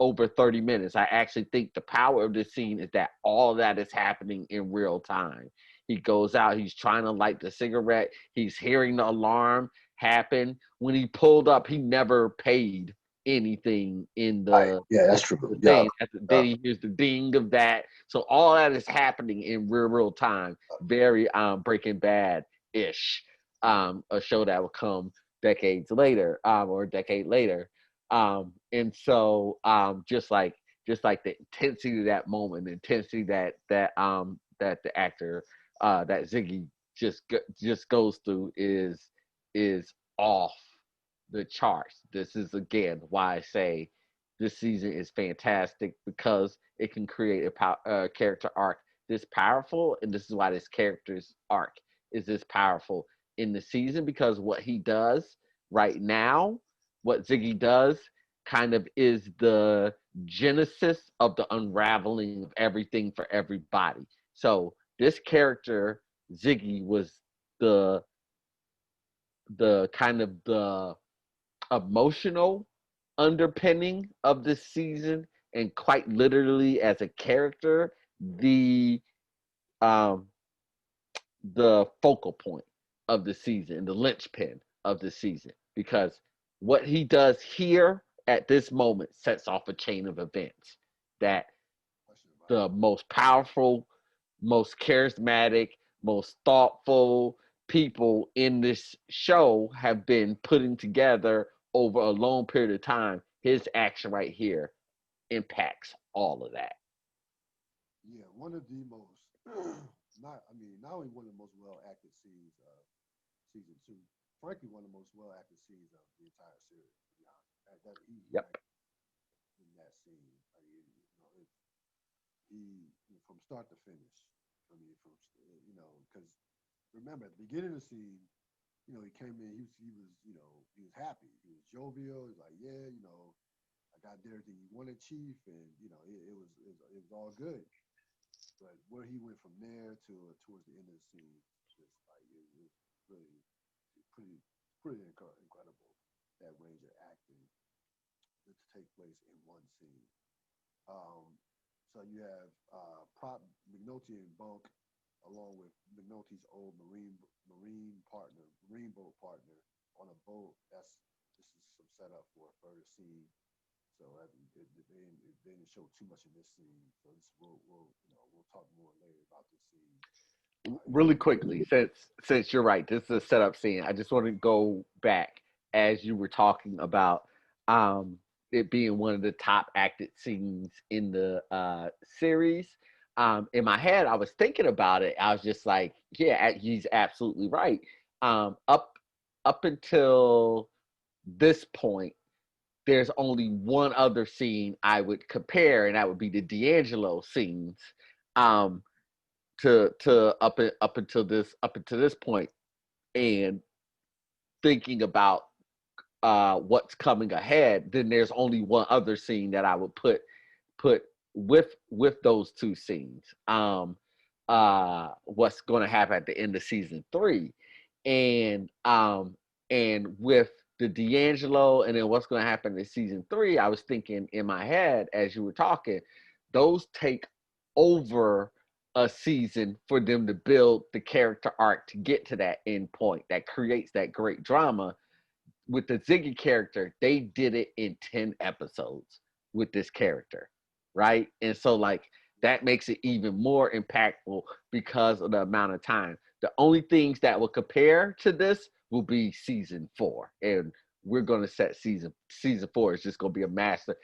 over 30 minutes. I actually think the power of this scene is that all of that is happening in real time. He goes out, he's trying to light the cigarette, he's hearing the alarm happen. When he pulled up, he never paid anything in Right. Yeah, that's true. the Yeah. thing. Then he hears the ding of that. So all that is happening in real time. Very Breaking Bad ish. A show that will come decades later, or a decade later. And so just like the intensity of that moment, the intensity that the actor that Ziggy just goes through is off the charts. This is again why I say this season is fantastic because it can create a character arc this powerful, and this is why this character's arc is this powerful in the season because what he does right now, what Ziggy does, kind of is the genesis of the unraveling of everything for everybody. So this character Ziggy was the kind of the emotional underpinning of this season, and quite literally as a character, the um the focal point of the season, the linchpin of the season, because what he does here at this moment sets off a chain of events that the most powerful, most charismatic, most thoughtful people in this show have been putting together over a long period of time. His action right here impacts all of that. Yeah, one of the most not only one of the most well acted scenes of season two, frankly, one of the most well acted scenes of the entire series. To be honest, that he Yep. like in that scene, like, from start to finish. I mean, from because remember at the beginning of the scene, he came in. He was happy. He was jovial. He's like, yeah, I got everything you wanted, Chief, and it was all good. But where he went from there to towards the end of the scene, just like it was really pretty incredible, that range of acting to take place in one scene. Um, so you have Prop McNulty and Bunk, along with McNulty's old marine boat partner, on a boat. This is some setup for a further scene. So they didn't show too much in this scene. So we'll talk more later about this scene. Really quickly, since you're right, this is a setup scene. I just want to go back as you were talking about um it being one of the top acted scenes in the series. In my head, I was thinking about it. I was just like, yeah, he's absolutely right. Up until this point, there's only one other scene I would compare, and that would be the D'Angelo scenes. Um, to up until this point, and thinking about what's coming ahead, then there's only one other scene that I would put with those two scenes. What's going to happen at the end of season 3, and with the D'Angelo, and then what's going to happen in season 3. I was thinking in my head as you were talking, those take over a season for them to build the character arc to get to that end point that creates that great drama. With the Ziggy character, they did it in 10 episodes with this character, right? And so, like, that makes it even more impactful because of the amount of time. The only things that will compare to this will be season 4. And we're going to set season 4 is just going to be a master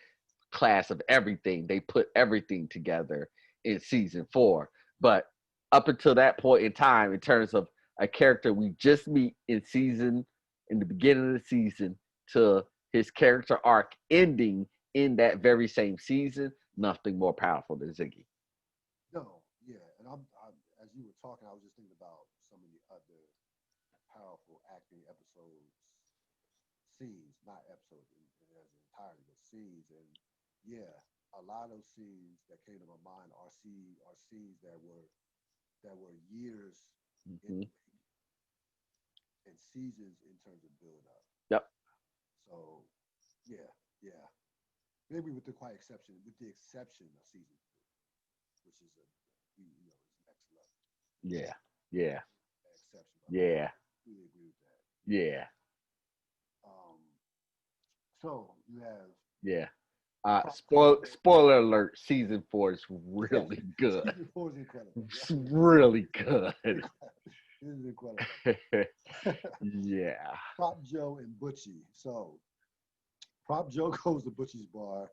class of everything. They put everything together in season 4. But up until that point in time, in terms of a character we just meet in the beginning of the season to his character arc ending in that very same season, nothing more powerful than Ziggy. No, yeah, and as you were talking, I was just thinking about some of the other powerful acting episodes, scenes, not episodes as entirely, but scenes, and yeah, a lot of those scenes that came to my mind are scenes that were years in Mm-hmm. the making and seasons in terms of build up. Yep. So yeah, yeah. Maybe with the exception of season 3, which is is next level. Yeah. Yeah. That exception, I Yeah. completely agree with that. Yeah. Um, so you have Yeah. Prop Joe. Spoiler alert, season 4 is Yeah, really good. season 4 is incredible. It's really good. This is incredible. Yeah. Prop Joe and Butchie. So Prop Joe goes to Butchie's bar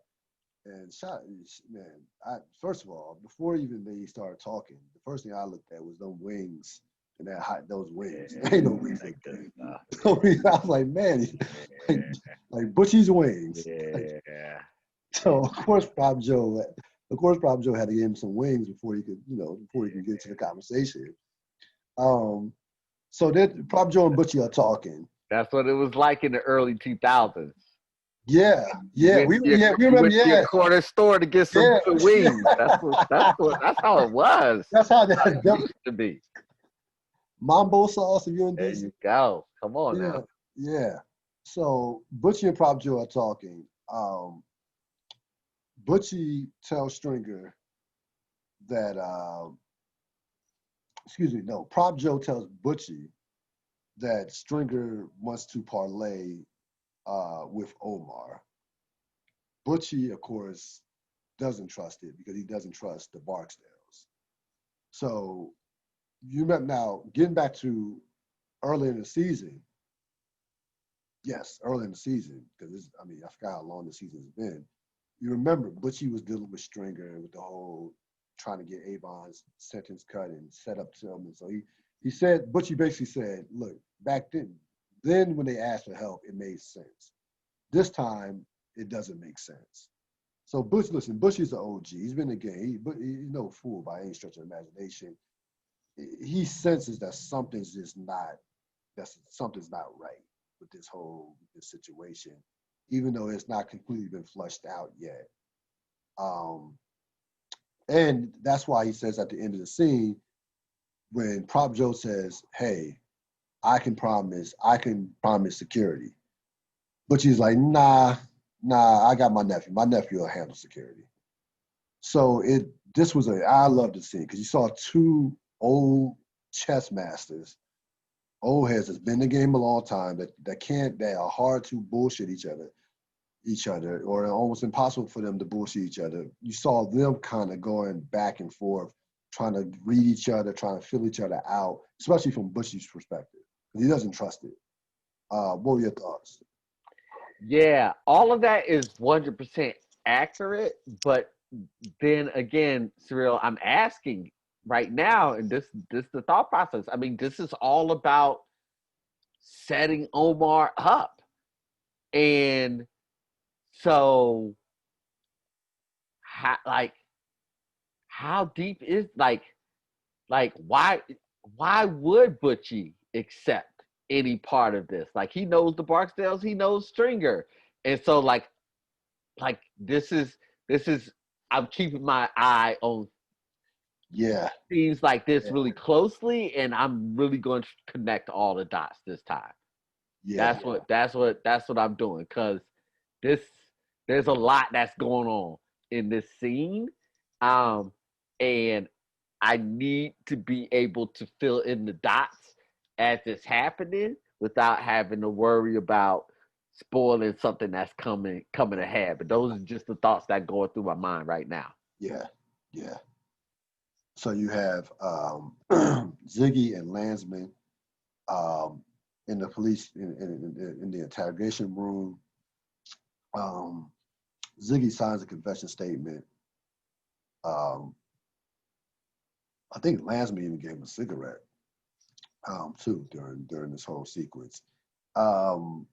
and shot. Man, first of all, before even they started talking, the first thing I looked at was those wings and those wings. Yeah. Ain't no wings That like good stuff. that. I was like, man, like, like Butchie's wings. Like, Yeah. so of course, Prop Joe had to give him some wings before he could, before he can get to the conversation. Um, so that Prop Joe and Butchie are talking. That's what it was like in the early 2000s. Yeah, You yeah, went to your, we you remember. went to your Yeah, corner store to get some yeah. good wings. That's how it was. That's how How it that used to be. Mambo sauce, if you're There indecent. you go. Come on Yeah, now. yeah. So Butchie and Prop Joe are talking. Butchie tells Stringer that, excuse me, no, Prop Joe tells Butchie that Stringer wants to parlay with Omar. Butchie, of course, doesn't trust it because he doesn't trust the Barksdales. So you remember now, getting back to early in the season, yes, early in the season, because I forgot how long the season's been. You remember Butchie was dealing with Stringer with the whole trying to get Avon's sentence cut and set up to him. And so he said, Butchie basically said, look, back then when they asked for help, it made sense. This time, it doesn't make sense. So Butchie's an OG. He's been in the game. He's no fool by any stretch of imagination. He senses that something's just not that's something's not right with this situation, even though it's not completely been flushed out yet. Um, and that's why he says at the end of the scene, when Prop Joe says, "Hey, I can promise security," but she's like, "Nah, I got my nephew. My nephew will handle security." So I love the scene because you saw two old chess masters, old heads that's been in the game a long time that are hard to bullshit each other, or almost impossible for them to bullshit each other. You saw them kind of going back and forth, trying to read each other, trying to fill each other out, especially from Bushy's perspective. He doesn't trust it. What were your thoughts? Yeah, all of that is 100% accurate, but then again, Cyril, I'm asking right now, and this the thought process. I mean, this is all about setting Omar up. And so how deep is why would Butchie accept any part of this? Like he knows the Barksdales, he knows Stringer. And so like this is I'm keeping my eye on Yeah, things like this yeah, really closely, and I'm really going to connect all the dots this time. yeah, That's what I'm doing, because this there's a lot that's going on in this scene, um, and I need to be able to fill in the dots as it's happening without having to worry about spoiling something that's coming ahead. But those are just the thoughts that go through my mind right now. yeah, yeah. So you have Ziggy and Landsman um, in the police in the interrogation room. Um, Ziggy signs a confession statement. Um, I think Lansby even gave him a cigarette too during this whole sequence. Um,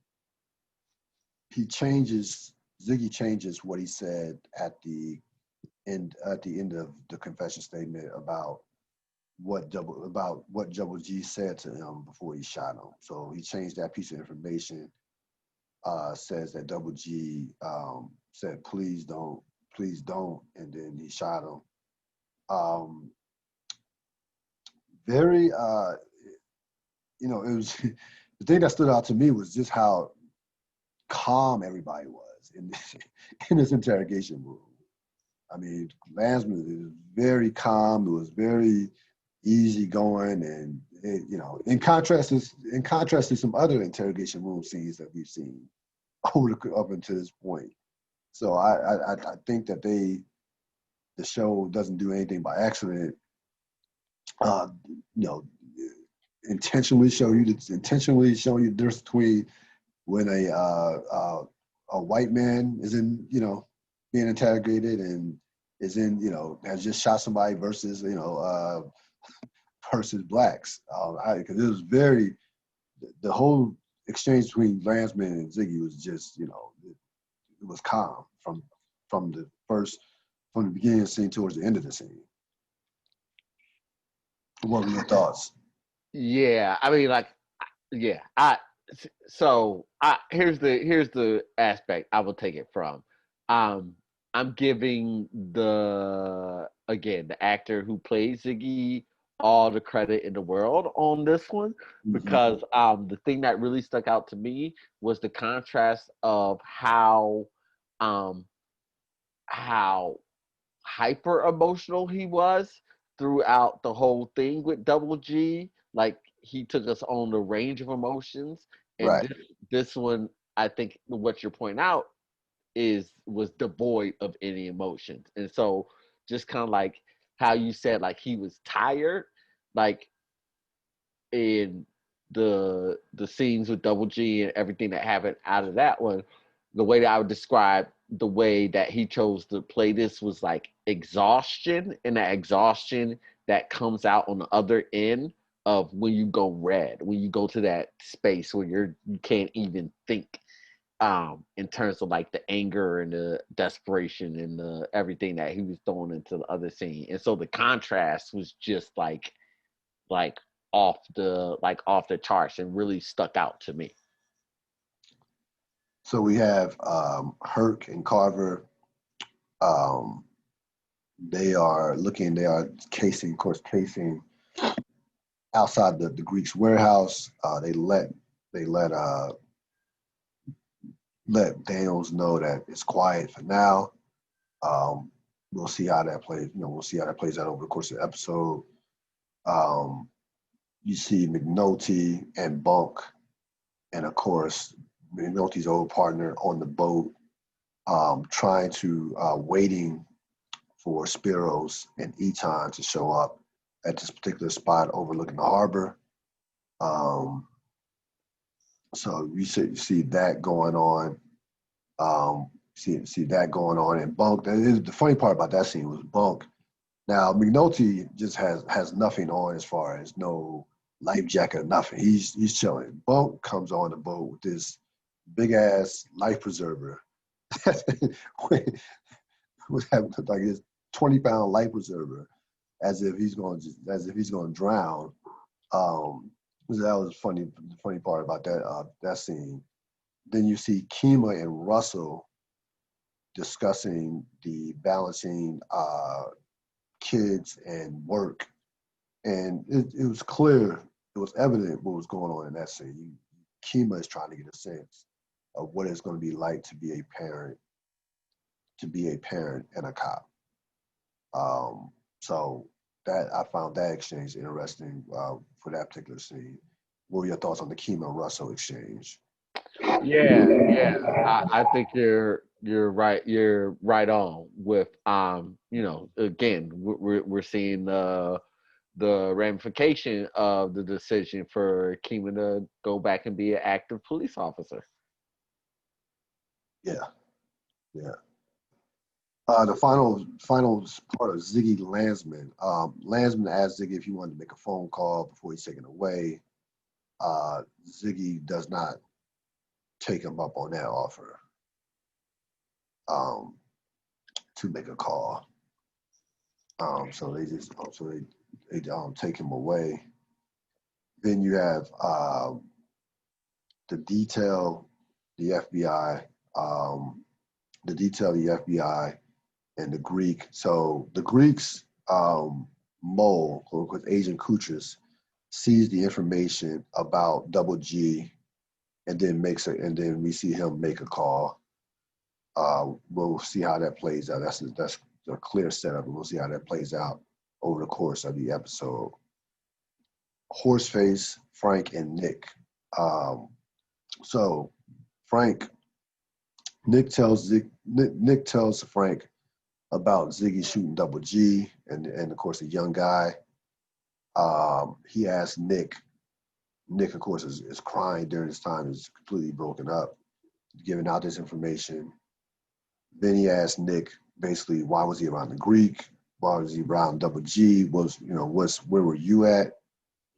he changes Ziggy changes what he said at the end of the confession statement about what Double G said to him before he shot him. So he changed that piece of information. Says that Double G said please don't, and then he shot him. Um, very it was the thing that stood out to me was just how calm everybody was in this interrogation room. I mean, Lansman was very calm. It was very easy going, and in contrast to some other interrogation room scenes that we've seen up until this point. So I think that the show doesn't do anything by accident. Uh, you know, intentionally showing you the difference between when a white man is being interrogated and is has just shot somebody versus versus blacks. Because it was the whole exchange between Landsman and Ziggy was just it was calm from the first from the beginning of the scene towards the end of the scene. What were your thoughts? Yeah, I mean, yeah, here's the aspect I will take it from. Um, I'm giving the actor who plays Ziggy all the credit in the world on this one, Mm-hmm. because the thing that really stuck out to me was the contrast of um how hyper emotional he was throughout the whole thing with Double G. Like he took us on the range of emotions, and Right. this one, I think, what you're pointing out was devoid of any emotions, and so just kind of like how you said, like he was tired, like in the scenes with Double G and everything that happened out of that one, the way that I would describe the way that he chose to play this was like exhaustion, and that exhaustion that comes out on the other end of when you go red, when you go to that space where you can't even think, in terms of like the anger and the desperation and the everything that he was throwing into the other scene. And so the contrast was just like off the charts and really stuck out to me? So we have Herc and Carver. Um, they are casing, of course, casing outside the Greek's warehouse. They let Daniels know that it's quiet for now. Um, we'll see how that plays. We'll see how that plays out over the course of the episode. Um, you see McNulty and Bunk, and of course McNulty's old partner on the boat, trying to waiting for Spiros and Eton to show up at this particular spot overlooking the harbor. Um, so you see that going on. See that going on, and Bunk. The funny part about that scene was Bunk. Now McNulty just has nothing on as far as no life jacket, nothing. He's chilling. Bunk comes on the boat with this big ass life preserver. Was having like this 20-pound life preserver, as if he's going to drown. That was funny. The funny part about that scene. Then you see Kima and Russell discussing the balancing kids and work, and it was clear, it was evident what was going on in that scene. Kima is trying to get a sense of what it's going to be like to be a parent and a cop. So that I found that exchange interesting for that particular scene. What were your thoughts on the Kima Russell exchange? Yeah. I think you're right. You're right on with again, we're seeing the ramification of the decision for Keeman to go back and be an active police officer. Yeah, yeah. The final part of Ziggy Landsman. Landsman asked Ziggy if he wanted to make a phone call before he's taken away. Ziggy does not take him up on that offer to make a call. So they take him away. Then you have the detail, the FBI, and the Greek. So the Greek's mole, or with Agent Kutras, sees the information about Double G, and then we see him make a call. We'll see how that plays out. That's a clear setup, and we'll see how that plays out over the course of the episode. Horseface, Frank, and Nick. So Nick tells Frank about Ziggy shooting Double G, and of course the young guy. He asks Nick. Nick, of course, is crying during this time. Is completely broken up, giving out this information. Then he asks Nick, basically, why was he around the Greek? Why was he around Double G? Where were you at?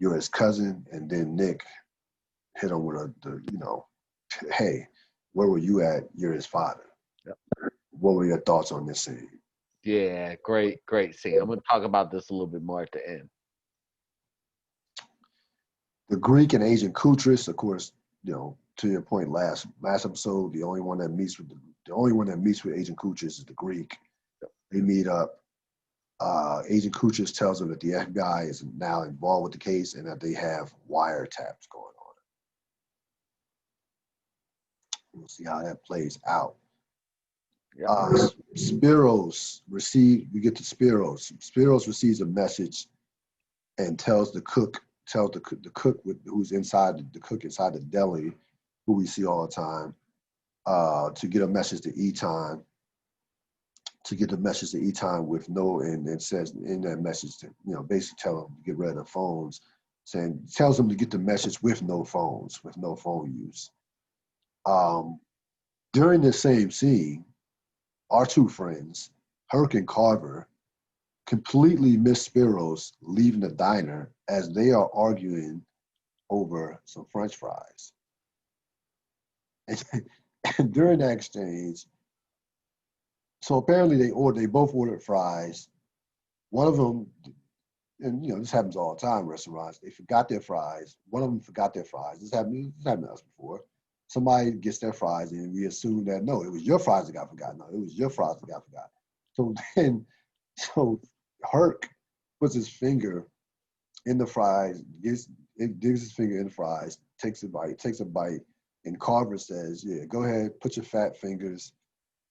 You're his cousin. And then Nick hit him with hey, where were you at? You're his father. Yep. What were your thoughts on this scene? Yeah, great scene. I'm going to talk about this a little bit more at the end. The Greek and Agent Kutras, of course, to your point last episode, the only one that meets with Agent Kutras is the Greek. They meet up. Agent Kutras tells them that the FBI is now involved with the case and that they have wiretaps going on. We'll see how that plays out. Yep. Spiros receives a message and tells the cook who's inside inside the deli, who we see all the time, to get a message to Eton. With no, and it says in that message to basically tell them to get rid of the phones, tells them to get the message with no phones, with no phone use. During this same scene, our two friends, Herc and Carver, completely miss Spiros leaving the diner as they are arguing over some French fries. And during that exchange, so apparently they both ordered fries. One of them and this happens all the time in restaurants. They forgot their fries. One of them forgot their fries. This happened to us before. Somebody gets their fries, and we assume that no, it was your fries that got forgotten. No, it was your fries that got forgotten. So then, so Herc puts his finger in the fries, digs his finger in the fries, takes a bite, and Carver says, "Yeah, go ahead, put your fat fingers.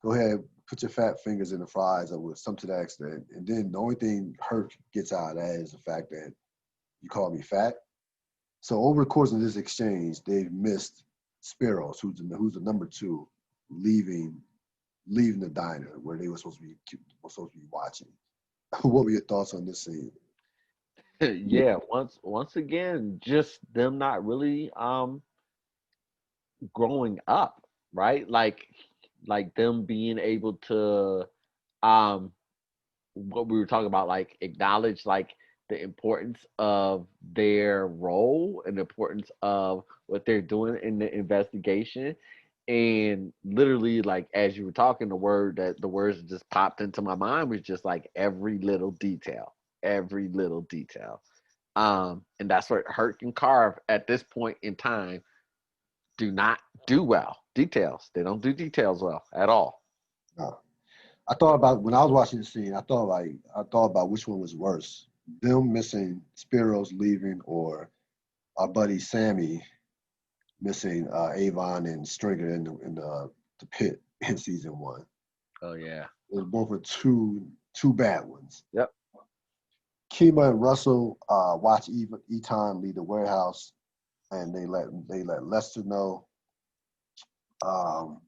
Go ahead, put your fat fingers in the fries," or some to that extent. And then the only thing Herc gets out of that is the fact that you call me fat. So over the course of this exchange, they've missed Spiros, who's the number two, leaving leaving the diner where they were supposed to be watching. What were your thoughts on this scene? Yeah, once again, just them not really growing up, right? Like them being able to um what we were talking about, like acknowledge like the importance of their role and the importance of what they're doing in the investigation. And literally, like as you were talking, the words that just popped into my mind was just like every little detail. And that's what Hurt and Carve at this point in time do not do well. Details. They don't do details well at all. No. I thought about when I was watching the scene. I thought about which one was worse: them missing Spiros leaving, or our buddy Sammy missing Avon and Stringer in the pit in season one. Oh yeah. Those both were two bad ones. Yep. Kima and Russell watch Eton leave the warehouse, and they let Lester know. Um,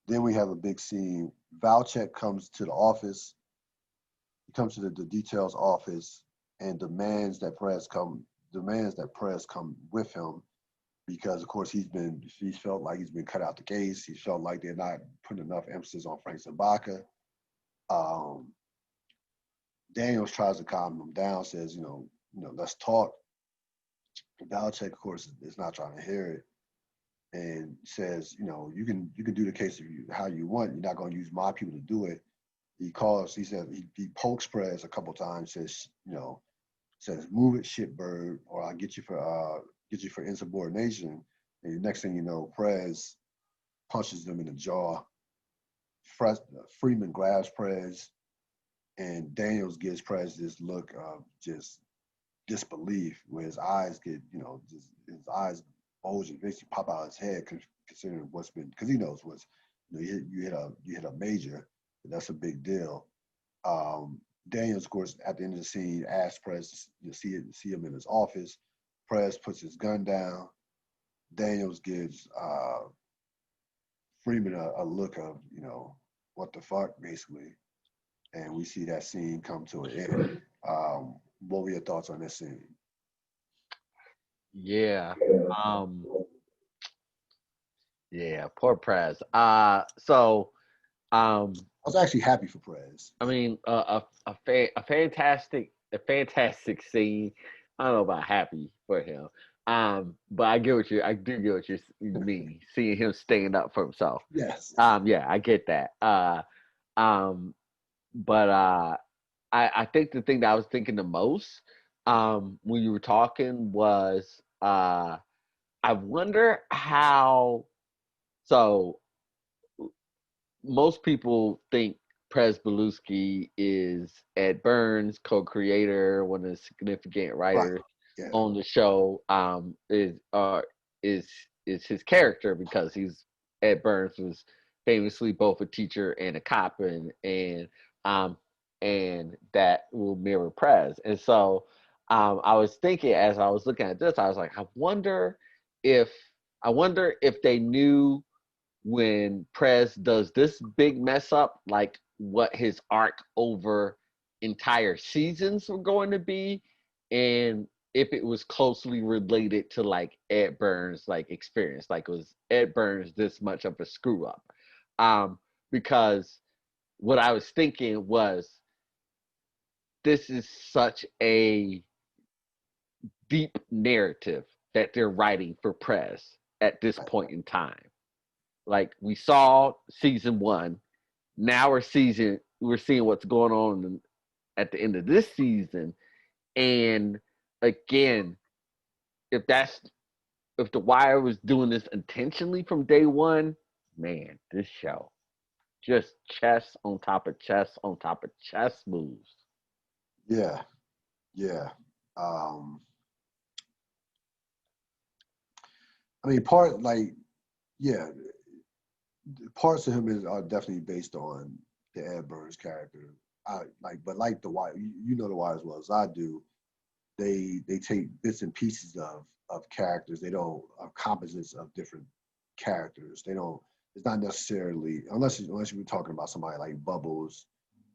then we have a big scene. Valchek comes to the office. He comes to the details office and demands that Perez come with him because, of course, he's felt like he's been cut out the case. He felt like they're not putting enough emphasis on Frank Zabaka. Um, Daniels tries to calm him down, says, let's talk. Belichick, of course, is not trying to hear it, and says, you can do the case how you want. You're not going to use my people to do it. He said he pokes Perez a couple times, says move it, shitbird, or I'll get you for insubordination. And the next thing you know, Perez punches them in the jaw. Freeman grabs Perez, and Daniels gives Perez this look of just disbelief, where his eyes get, his eyes bulge and basically pop out of his head, considering what's been, because he knows you hit a major, that's a big deal. Daniels, of course, at the end of the scene, asks Perez to see him in his office. Perez puts his gun down. Daniels gives Freeman a look of, what the fuck, basically. And we see that scene come to an end. What were your thoughts on this scene? Yeah. Um. Yeah. Poor Prez. So. Um. I was actually happy for Perez. I mean, a fantastic scene. I don't know about happy for him. But I do get what you mean. Seeing him standing up for himself. Yes. Yeah, I get that. Um, but I think the thing that I was thinking the most, when you were talking was, I wonder how. So most people think Prez Belusky is Ed Burns, co-creator, one of the significant Right. writers Yeah. on the show. Is is his character, because Ed Burns was famously both a teacher and a cop, um and that will mirror Prez. And so I was thinking, as I was looking at this, I was like, if I wonder if they knew when Prez does this big mess up, like what his arc over entire seasons were going to be, and if it was closely related to like Ed Burns' like experience, like was Ed Burns this much of a screw up? Because what I was thinking was, this is such a deep narrative that they're writing for Prez at this point in time. Like we saw season one, now we're seeing what's going on at the end of this season. And again, if that's if The Wire was doing this intentionally from day one, man, this show just chess on top of chess on top of chess moves. Yeah, yeah. Um, I mean, yeah, parts of him are definitely based on the Ed Burns character. But like The Wire, you know The Wire as well as I do. They take bits and pieces of characters. They don't composites of different characters. They don't. It's not necessarily unless you were talking about somebody like Bubbles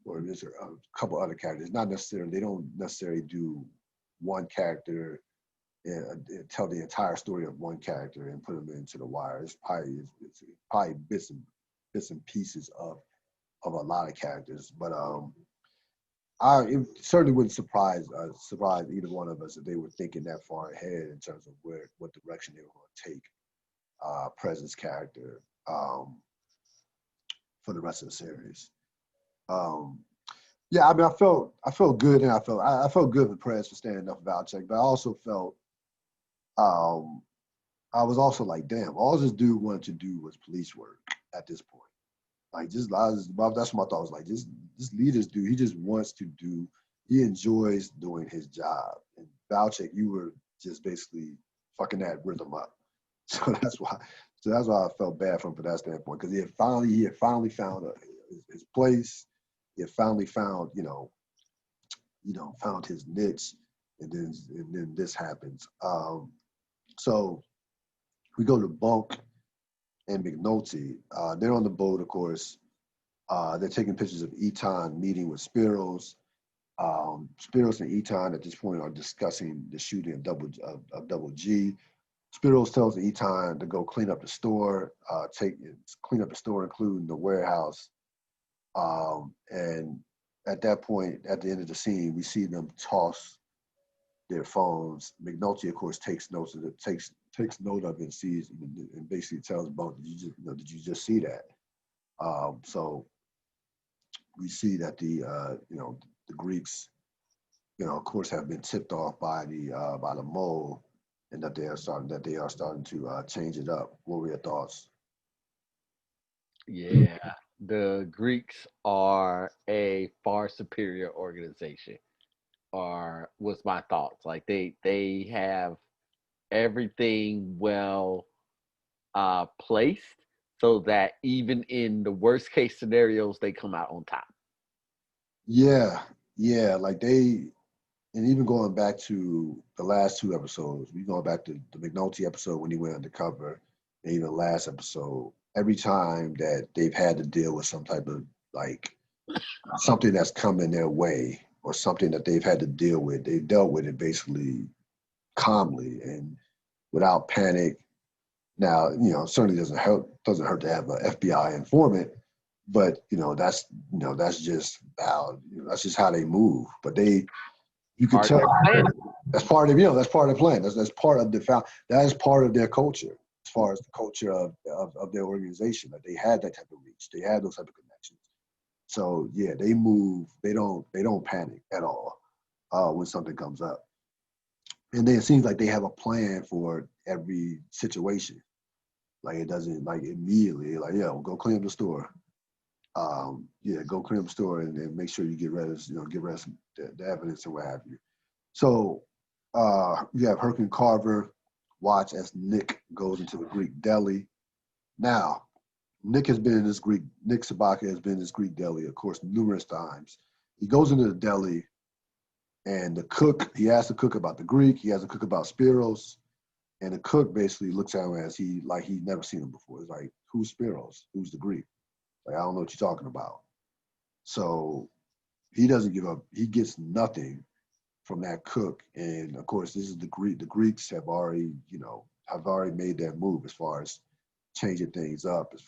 or there's a couple other characters. Not necessarily. They don't necessarily do one character and tell the entire story of one character and put them into The Wire. It's probably bits and pieces of a lot of characters. But it certainly wouldn't surprise either one of us if they were thinking that far ahead in terms of what direction they were going to take Prez's character for the rest of the series. Um, yeah, I mean, I felt good, and I felt good with Prez for standing up for Valchek, but I also felt um, I was also like, damn, all this dude wanted to do was police work at this point. Like, that's what my thought was like. Just lead this dude. He just wants to do. He enjoys doing his job. And Valchek, you were just basically fucking that rhythm up. So that's why. So that's why I felt bad for him for that standpoint because he had finally found his place. He had finally found found his niche, and then this happens. So we go to Bulk and McNulty. They're on the boat, of course. They're taking pictures of Eton meeting with Spiros. Spiros and Eton at this point are discussing the shooting of Double G. Spiros tells Eton to go clean up the store, clean up the store, including the warehouse. And at that point, at the end of the scene, we see them toss their phones. McNulty, of course, takes note of it and sees and basically tells Bunk, did you just see that? So we see that the Greeks, of course, have been tipped off by the mole, and that they are starting to change it up. What were your thoughts? Yeah, the Greeks are a far superior organization. Are was my thoughts. Like they have everything well placed so that even in the worst case scenarios, they come out on top. Yeah, yeah, and even going back to the last two episodes, we going back to the McNulty episode when he went undercover, and even the last episode, every time that they've had to deal with some type of like something that's come in their way or something that they've had to deal with, they've dealt with it basically calmly and without panic. Now, certainly doesn't hurt to have an FBI informant, but that's just how they move. But you could Part of tell their plan. that's part of the plan. That's part of that is part of their culture as far as the culture of their organization. That they had that type of reach, they had those type of connections. So yeah, they move. They don't panic at all when something comes up, and then it seems like they have a plan for every situation. Like it doesn't like immediately like yeah, we'll go clean up the store. Yeah, go clean up the store and make sure you get rid of the evidence and what have you. So you have Herc and Carver watch as Nick goes into the Greek deli. Now, Nick Sabaka has been in this Greek deli, of course, numerous times. He goes into the deli and he asks the cook about the Greek, he has a cook about Spiros, and the cook basically looks at him as he's never seen him before. It's like, who's Spiros? Who's the Greek? Like, I don't know what you're talking about. So he doesn't give up. He gets nothing from that cook. And of course, this is the Greek. The Greeks have already made their move as far as changing things up, And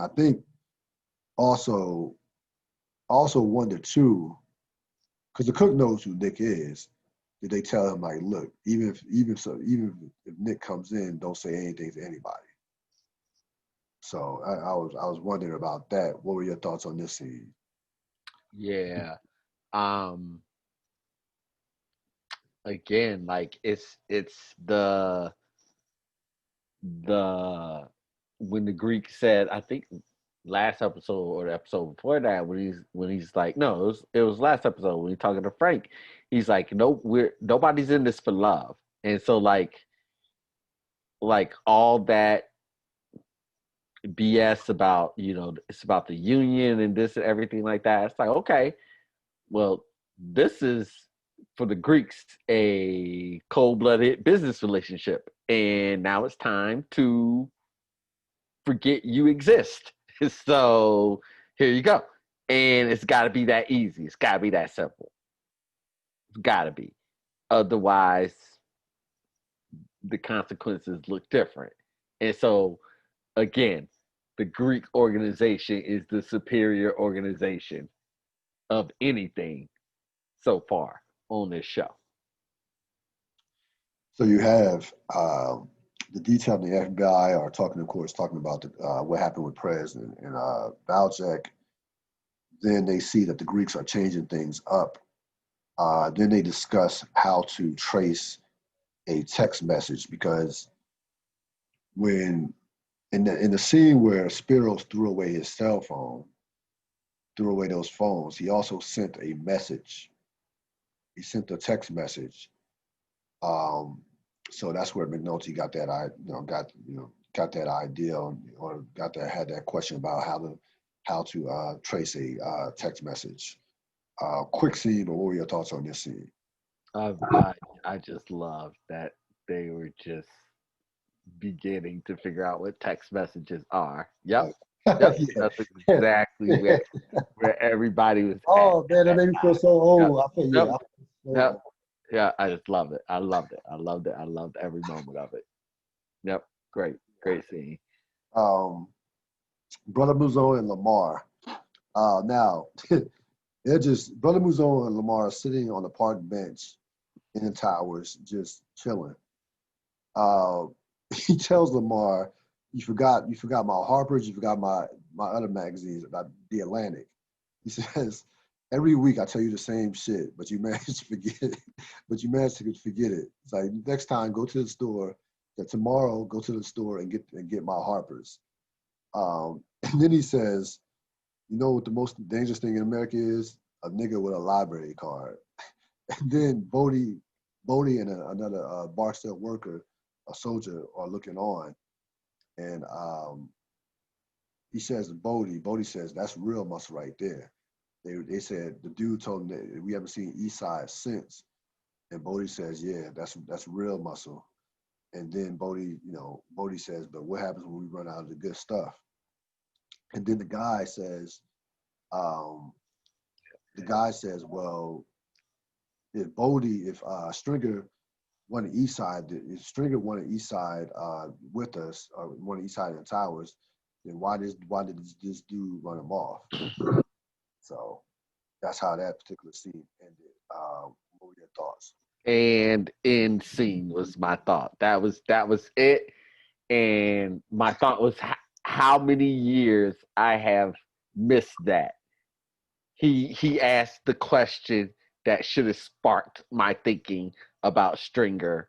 I think also wonder too, because the cook knows who Nick is. Did they tell him like, look, even if Nick comes in, don't say anything to anybody. So I was wondering about that. What were your thoughts on this scene? Yeah. Um. Again, like it's the when the Greek said, I think last episode or the episode before that, when he's like, no, it was last episode when he's talking to Frank, he's like, no, we're nobody's in this for love, and so like all that BS about it's about the union and this and everything like that. It's like, okay, well, this is for the Greeks a cold-blooded business relationship, and now it's time to forget you exist. So here you go. And it's got to be that easy. It's got to be that simple. It's got to be. Otherwise, the consequences look different. And so, again, the Greek organization is the superior organization of anything so far on this show. So you have the detail in the FBI are talking, of course, talking about what happened with Prez and Valjack. Then they see that the Greeks are changing things up. Then they discuss how to trace a text message because when in the scene where Spiros threw away his cell phone, threw away those phones, he also sent a message. He sent a text message. Um, so that's where McNulty got that got that idea or had that question about how to trace a text message. Quick scene, but what were your thoughts on this scene? I just love that they were just beginning to figure out what text messages are. Yep. Yep. That's Yeah. exactly where everybody was at. Oh man, that made me feel so Yep. old. I feel Yep. yeah. I feel so Yep. old. Yeah. I just loved it. I loved it. I loved it. I loved every moment of it. Yep. Great. Great scene. Um, Brother Muzo and Lamar. Now they're just Brother Muzo and Lamar are sitting on the park bench in the towers, just chilling. Uh, he tells Lamar, you forgot my Harper's, you forgot my other magazines about the Atlantic." He says, "Every week I tell you the same shit, but you manage to forget it. But you manage to forget it. It's like next time go to the store. That tomorrow go to the store and get my Harper's." And then he says, "You know what the most dangerous thing in America is? A nigga with a library card." And then Bodie and another Barstow worker, a soldier, are looking on, and he says to Bodie says, "That's real muscle right there." They said the dude told him that we haven't seen Eastside since, and Bodie says, "Yeah, that's real muscle." And then Bodie says, "But what happens when we run out of the good stuff?" And then um, the guy says, "Well, if Stringer wanted East Side, if Stringer wanted East Side with us, or wanted East Side in the towers, then why did this dude run him off?" So that's how that particular scene ended. What were your thoughts? And in scene was my thought. That was it. And my thought was how many years I have missed that. He asked the question that should have sparked my thinking about Stringer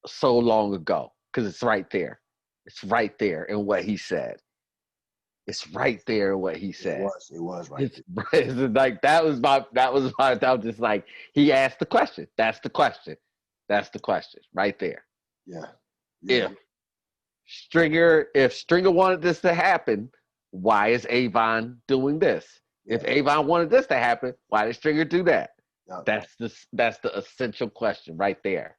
so long ago because it's right there. It's right there in what he said. It's right there in what he said. It was right It's, it's like that was just like he asked the question. That's the question. That's the question right there. there. Yeah, If if Stringer wanted this to happen, why is Avon doing this? If yeah, Avon wanted this to happen, why did Stringer do that? yeah. That's the essential question right there.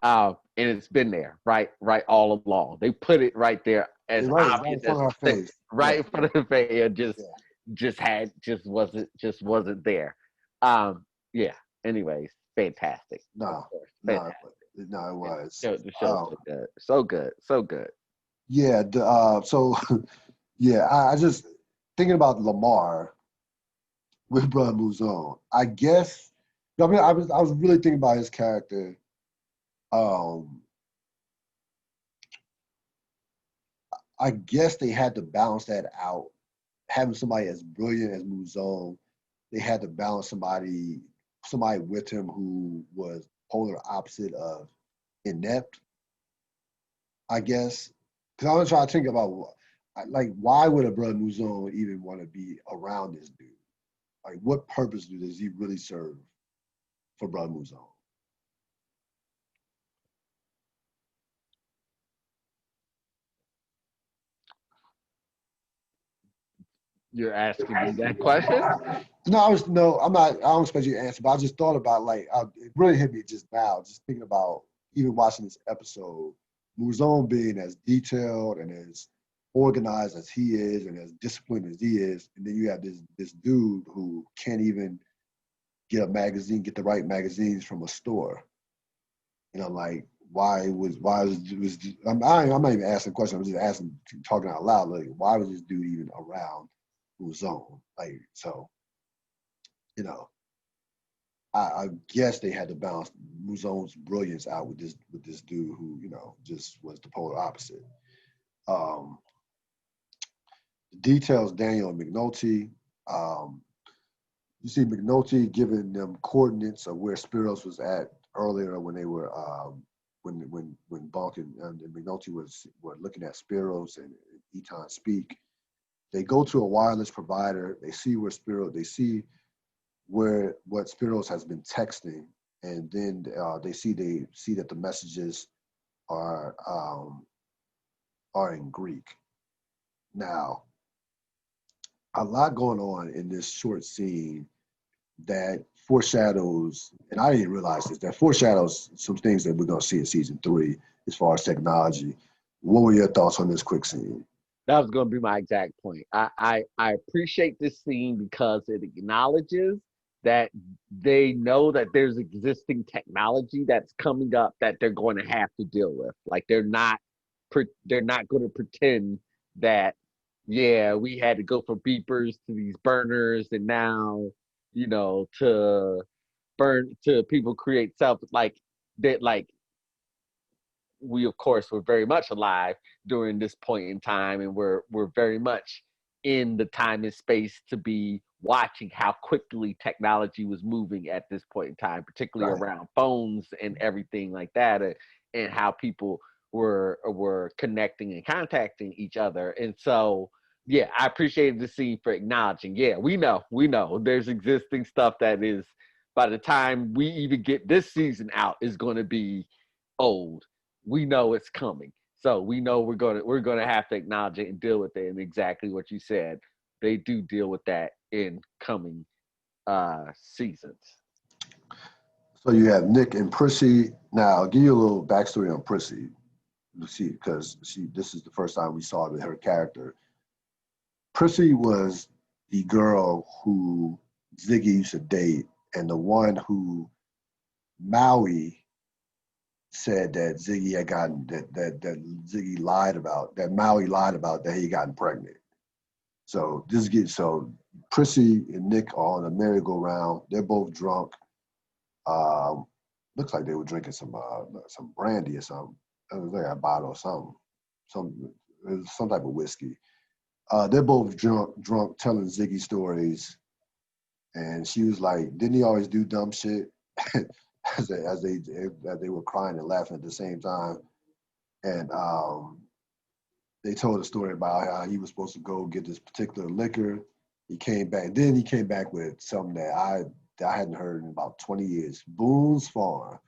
And it's been there, right all along. They put it right there as Right in obvious front as of our face. right in front of the face. It Yeah, just wasn't there. Yeah. Anyways, fantastic. Of no, course, no, fantastic. no, it was. The show's so good, so good, so good. Yeah, so yeah, I just thinking about Lamar with Brother Muzon. I guess I mean I was really thinking about his character. Um, I guess they had to balance that out. Having somebody as brilliant as Muzon they had to balance somebody with him who was polar opposite of inept, I guess. Because I was trying to think about like why would a brother Muzon even want to be around this dude? Like what purpose does he really serve for brother Muzon? You're asking me that question? No, I'm not. I don't expect you to answer, but I just thought about like it really hit me just now, just thinking about even watching this episode, Muzon being as detailed and as organized as he is, and as disciplined as he is, and then you have this dude who can't even get the right magazines from a store, and I'm like, I'm not even asking a question. I'm just asking, talking out loud, like why was this dude even around Muzon? Like so, you know. I guess they had to balance Muzon's brilliance out with this dude who just was the polar opposite. Um, the details, Daniel and McNulty. Um, you see McNulty giving them coordinates of where Spiros was at earlier when they were when Bonk and McNulty were looking at Spiros and Eton speak. They go to a wireless provider. They see where they see what Spiros has been texting, and then they see that the messages are in Greek. Now, a lot going on in this short scene that foreshadows, and I didn't realize this, that foreshadows some things that we're going to see in season 3 as far as technology. What were your thoughts on this quick scene? That was going to be my exact point. I appreciate this scene because it acknowledges that they know that there's existing technology that's coming up that they're going to have to deal with. Like they're not going to pretend that yeah, we had to go from beepers to these burners, and now to burn to people create self like that. Like we of course were very much alive during this point in time, and we're very much in the time and space to be watching how quickly technology was moving at this point in time, particularly Right. around phones and everything like that, and how people were connecting and contacting each other. And so yeah, I appreciated the scene for acknowledging, yeah, we know there's existing stuff that is, by the time we even get this season out, is going to be old. We know it's coming. So we know we're gonna have to acknowledge it and deal with it. And exactly what you said, they do deal with that in coming seasons. So you have Nick and Prissy. Now, I'll give you a little backstory on Prissy. You see, because this is the first time we saw her character. Prissy was the girl who Ziggy used to date, and the one who Maui said that Ziggy had gotten that Ziggy lied about, that Maui lied about that he had gotten pregnant. So Prissy and Nick are on a merry-go-round. They're both drunk. Um, looks like they were drinking some brandy or something. It was like a bottle or something. It was some type of whiskey. They're both drunk, telling Ziggy stories, and she was like, "Didn't he always do dumb shit?" as they were crying and laughing at the same time, and they told a story about how he was supposed to go get this particular liquor. He came back. Then he came back with something that I hadn't heard in about 20 years. Boone's Farm.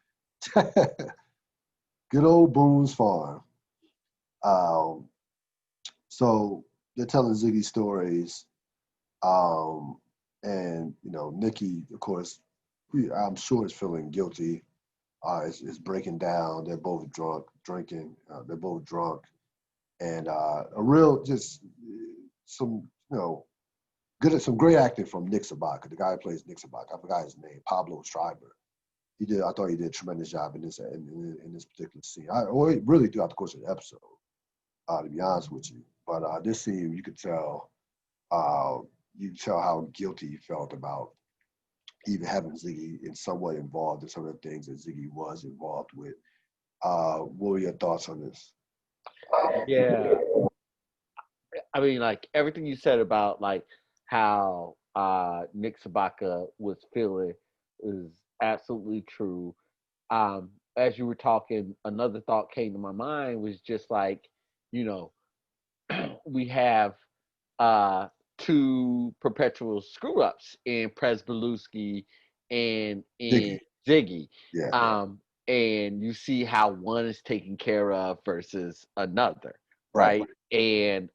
Good old Boone's Farm. Um, so they're telling Ziggy stories. Um, and, Nikki, of course, I'm sure is feeling guilty. Is breaking down. They're both drunk, drinking. They're both drunk. And a real, just some, some great acting from Nick Sabat. The guy who plays Nick Sabat, I forgot his name, Pablo Schreiber. I thought he did a tremendous job in this particular scene. Or really throughout the course of the episode, to be honest with you. But this scene, uh, you could tell how guilty he felt about even having Ziggy in some way involved in some of the things that Ziggy was involved with. What were your thoughts on this? Yeah, I mean, like everything you said about like how Nick Sabaka was feeling is absolutely true. As you were talking, another thought came to my mind was just like, you know, we have uh two perpetual screw ups in Presbelusky and in Ziggy. Ziggy. Yeah. Um, and you see how one is taken care of versus another, Right. right? And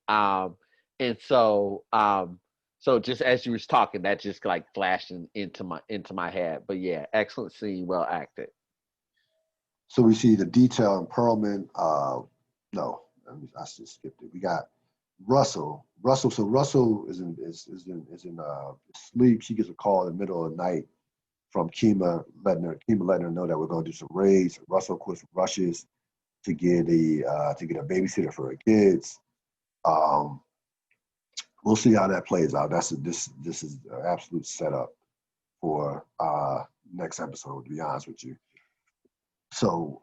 so just as you was talking, that just like flashing into my head. But yeah, excellent scene, well acted. So we see the detail in Perlman. No, I just skipped it. We got Russell. Russell. So Russell is in sleep. She gets a call in the middle of the night from Kima letting her know that we're going to do some raids. Russell, of course, rushes to get a babysitter for her kids. Um, we'll see how that plays out. This is an absolute setup for next episode. To be honest with you. So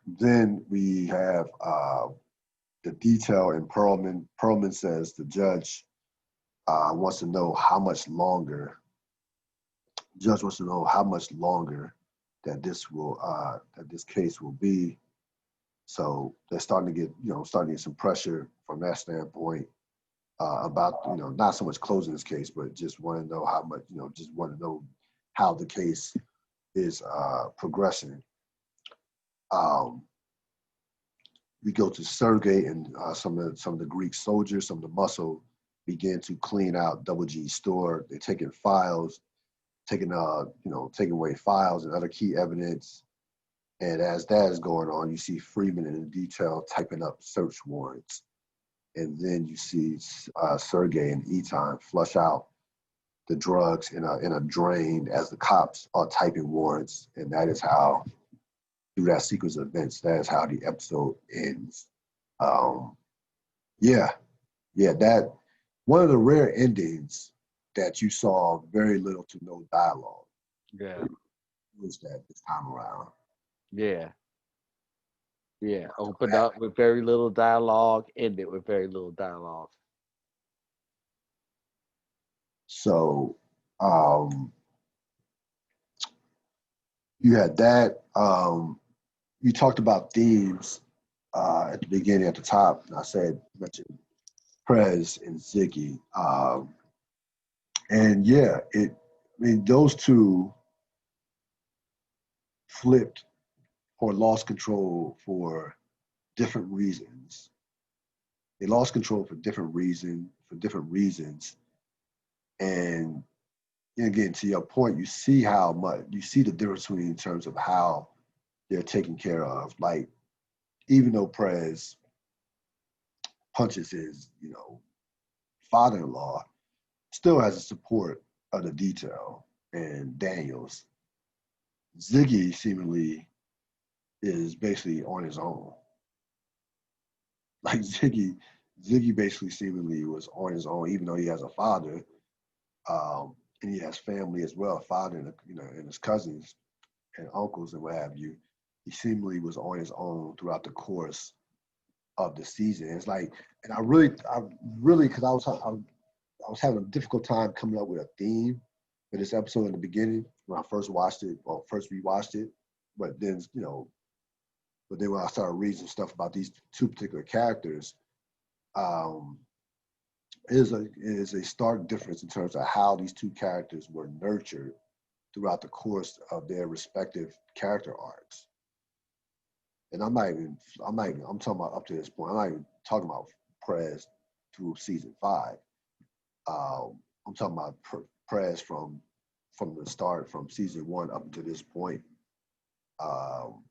then we have the detail in Perlman. Perlman says the judge wants to know how much longer. Judge wants to know how much longer that this case will be. So they're starting to get some pressure from that standpoint about not so much closing this case, but just want to know how much just want to know how the case is progressing. Um, we go to Sergey and some of the Greek soldiers, some of the muscle begin to clean out Double G's store. They're taking files, taking away files and other key evidence. And as that is going on, you see Freeman in detail typing up search warrants. And then you see Sergey and Eton flush out the drugs in a drain as the cops are typing warrants. And that is how, through that sequence of events, that is how the episode ends. Um, yeah, yeah, that one of the rare endings that you saw very little to no dialogue Yeah, was that this time around. yeah, yeah. So, Opened up with very little dialogue, ended with very little dialogue. so you had that. You talked about themes at the beginning, at the top. And mentioned Prez and Ziggy, and yeah, those two flipped or lost control for different reasons. They lost control for different reasons. And again, to your point, you see the difference between in terms of how they're taken care of. Like, even though Prez punches his, father-in-law, still has the support of the detail and Daniels. Ziggy seemingly is basically on his own. Like Ziggy basically seemingly was on his own, even though he has a father, and he has family as well, father and and his cousins and uncles and what have you. He seemingly was on his own throughout the course of the season. It's like, and I really, because I was having a difficult time coming up with a theme for this episode in the beginning when I first watched it or first rewatched it. But then, when I started reading some stuff about these two particular characters, um, it is a stark difference in terms of how these two characters were nurtured throughout the course of their respective character arcs. And I'm talking about up to this point. I'm not even talking about Prez through season 5. I'm talking about Prez from the start, from season 1 up to this point, um,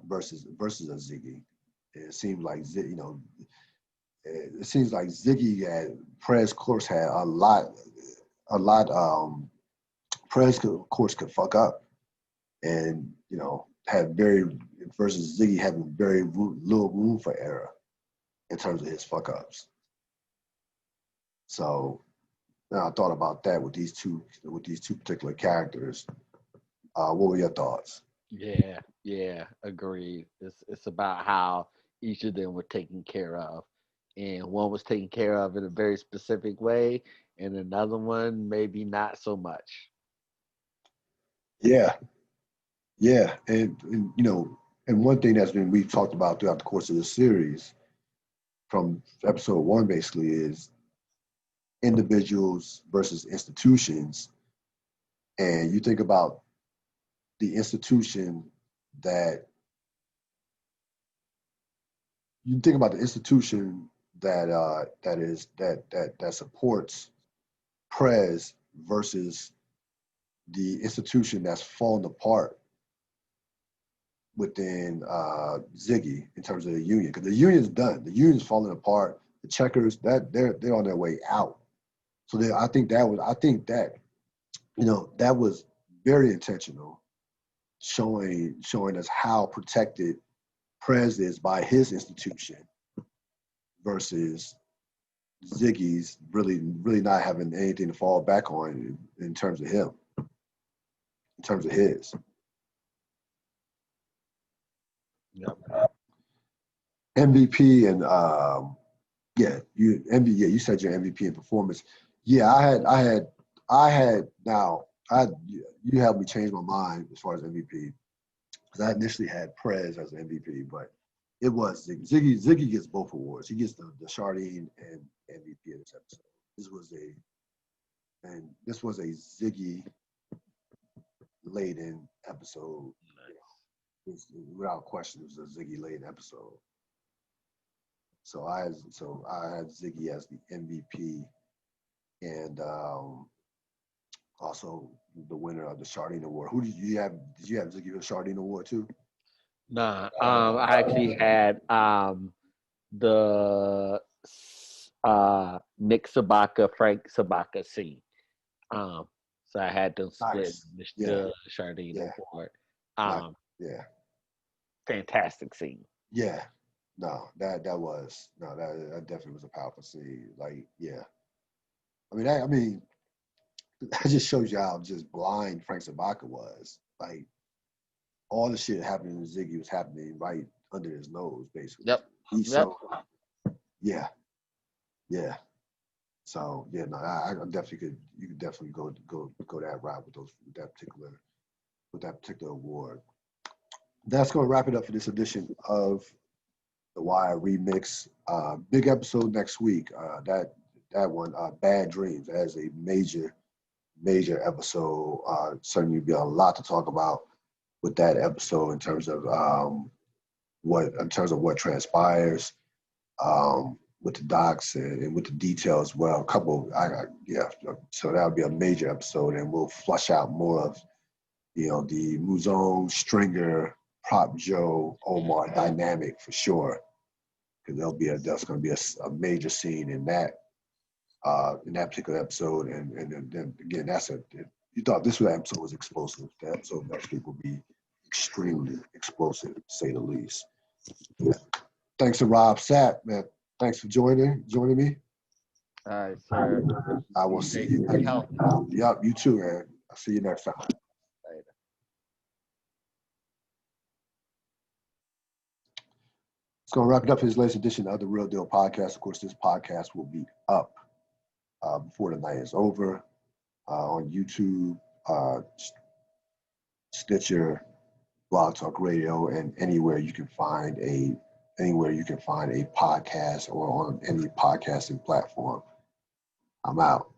versus a Ziggy. It seems like Ziggy had Prez course had a lot. Prez of course could fuck up, and had very versus Ziggy having very little room for error in terms of his fuck ups. So now I thought about that with these two particular characters. What were your thoughts? Yeah, yeah, agreed. It's about how each of them were taken care of, and one was taken care of in a very specific way, and another one maybe not so much. Yeah, yeah, and you know, and one thing that's been we've talked about throughout the course of the series, from episode one, basically, is individuals versus institutions. And you think about the institution that you think about the institution that supports Prez versus the institution that's fallen apart within Ziggy in terms of the union, because the union's done. The union's falling apart. The checkers that they're on their way out. So I think that that was very intentional, showing us how protected Prez is by his institution versus Ziggy's really not having anything to fall back on in terms of him, in terms of his. Yep. MVP and you said your MVP in performance. Yeah, I had now I you helped me change my mind as far as MVP, because I initially had Prez as MVP, but it was Ziggy. Ziggy gets both awards. He gets the Chardine and MVP of this episode. This was a Ziggy laden episode. Without question, it was a Ziggy laden episode. So I had Ziggy as the MVP, and also the winner of the Chardine Award. Who did you have? Did you have Ziggy for the Chardine Award too? Nah, I actually had the Nick Sabaka, Frank Sabaka scene. So I had them split Nice. the Chardine Award. Yeah. Fantastic scene. Yeah. No, that definitely was a powerful scene. Like, yeah. I mean, that just shows you how just blind Frank Sabaka was. Like, all the shit happening to Ziggy was happening right under his nose, basically. Yep. Yeah. So yeah, no, I definitely could. You could definitely go that route with that particular award. That's going to wrap it up for this edition of the Wire Remix. Big episode next week. That one, Bad Dreams. That is a major episode. Certainly be a lot to talk about with that episode in terms of what transpires with the docs and with the details. Well, so that would be a major episode, and we'll flush out more of the Muzone, Stringer, Prop Joe, Omar dynamic for sure, because that's going to be a major scene in that particular episode. And then again, you thought this episode was explosive. The episode next week will be extremely explosive, to say the least. Yeah. Thanks to Rob Sapp, man. Thanks for joining me. All right, sir. I will see you. Yep, you too, man. I'll see you next time. Later. It's going to wrap it up for this latest edition of the Real Deal Podcast. Of course, this podcast will be up before the night is over on YouTube, Stitcher, Blog Talk Radio, and anywhere you can find a podcast or on any podcasting platform. I'm out.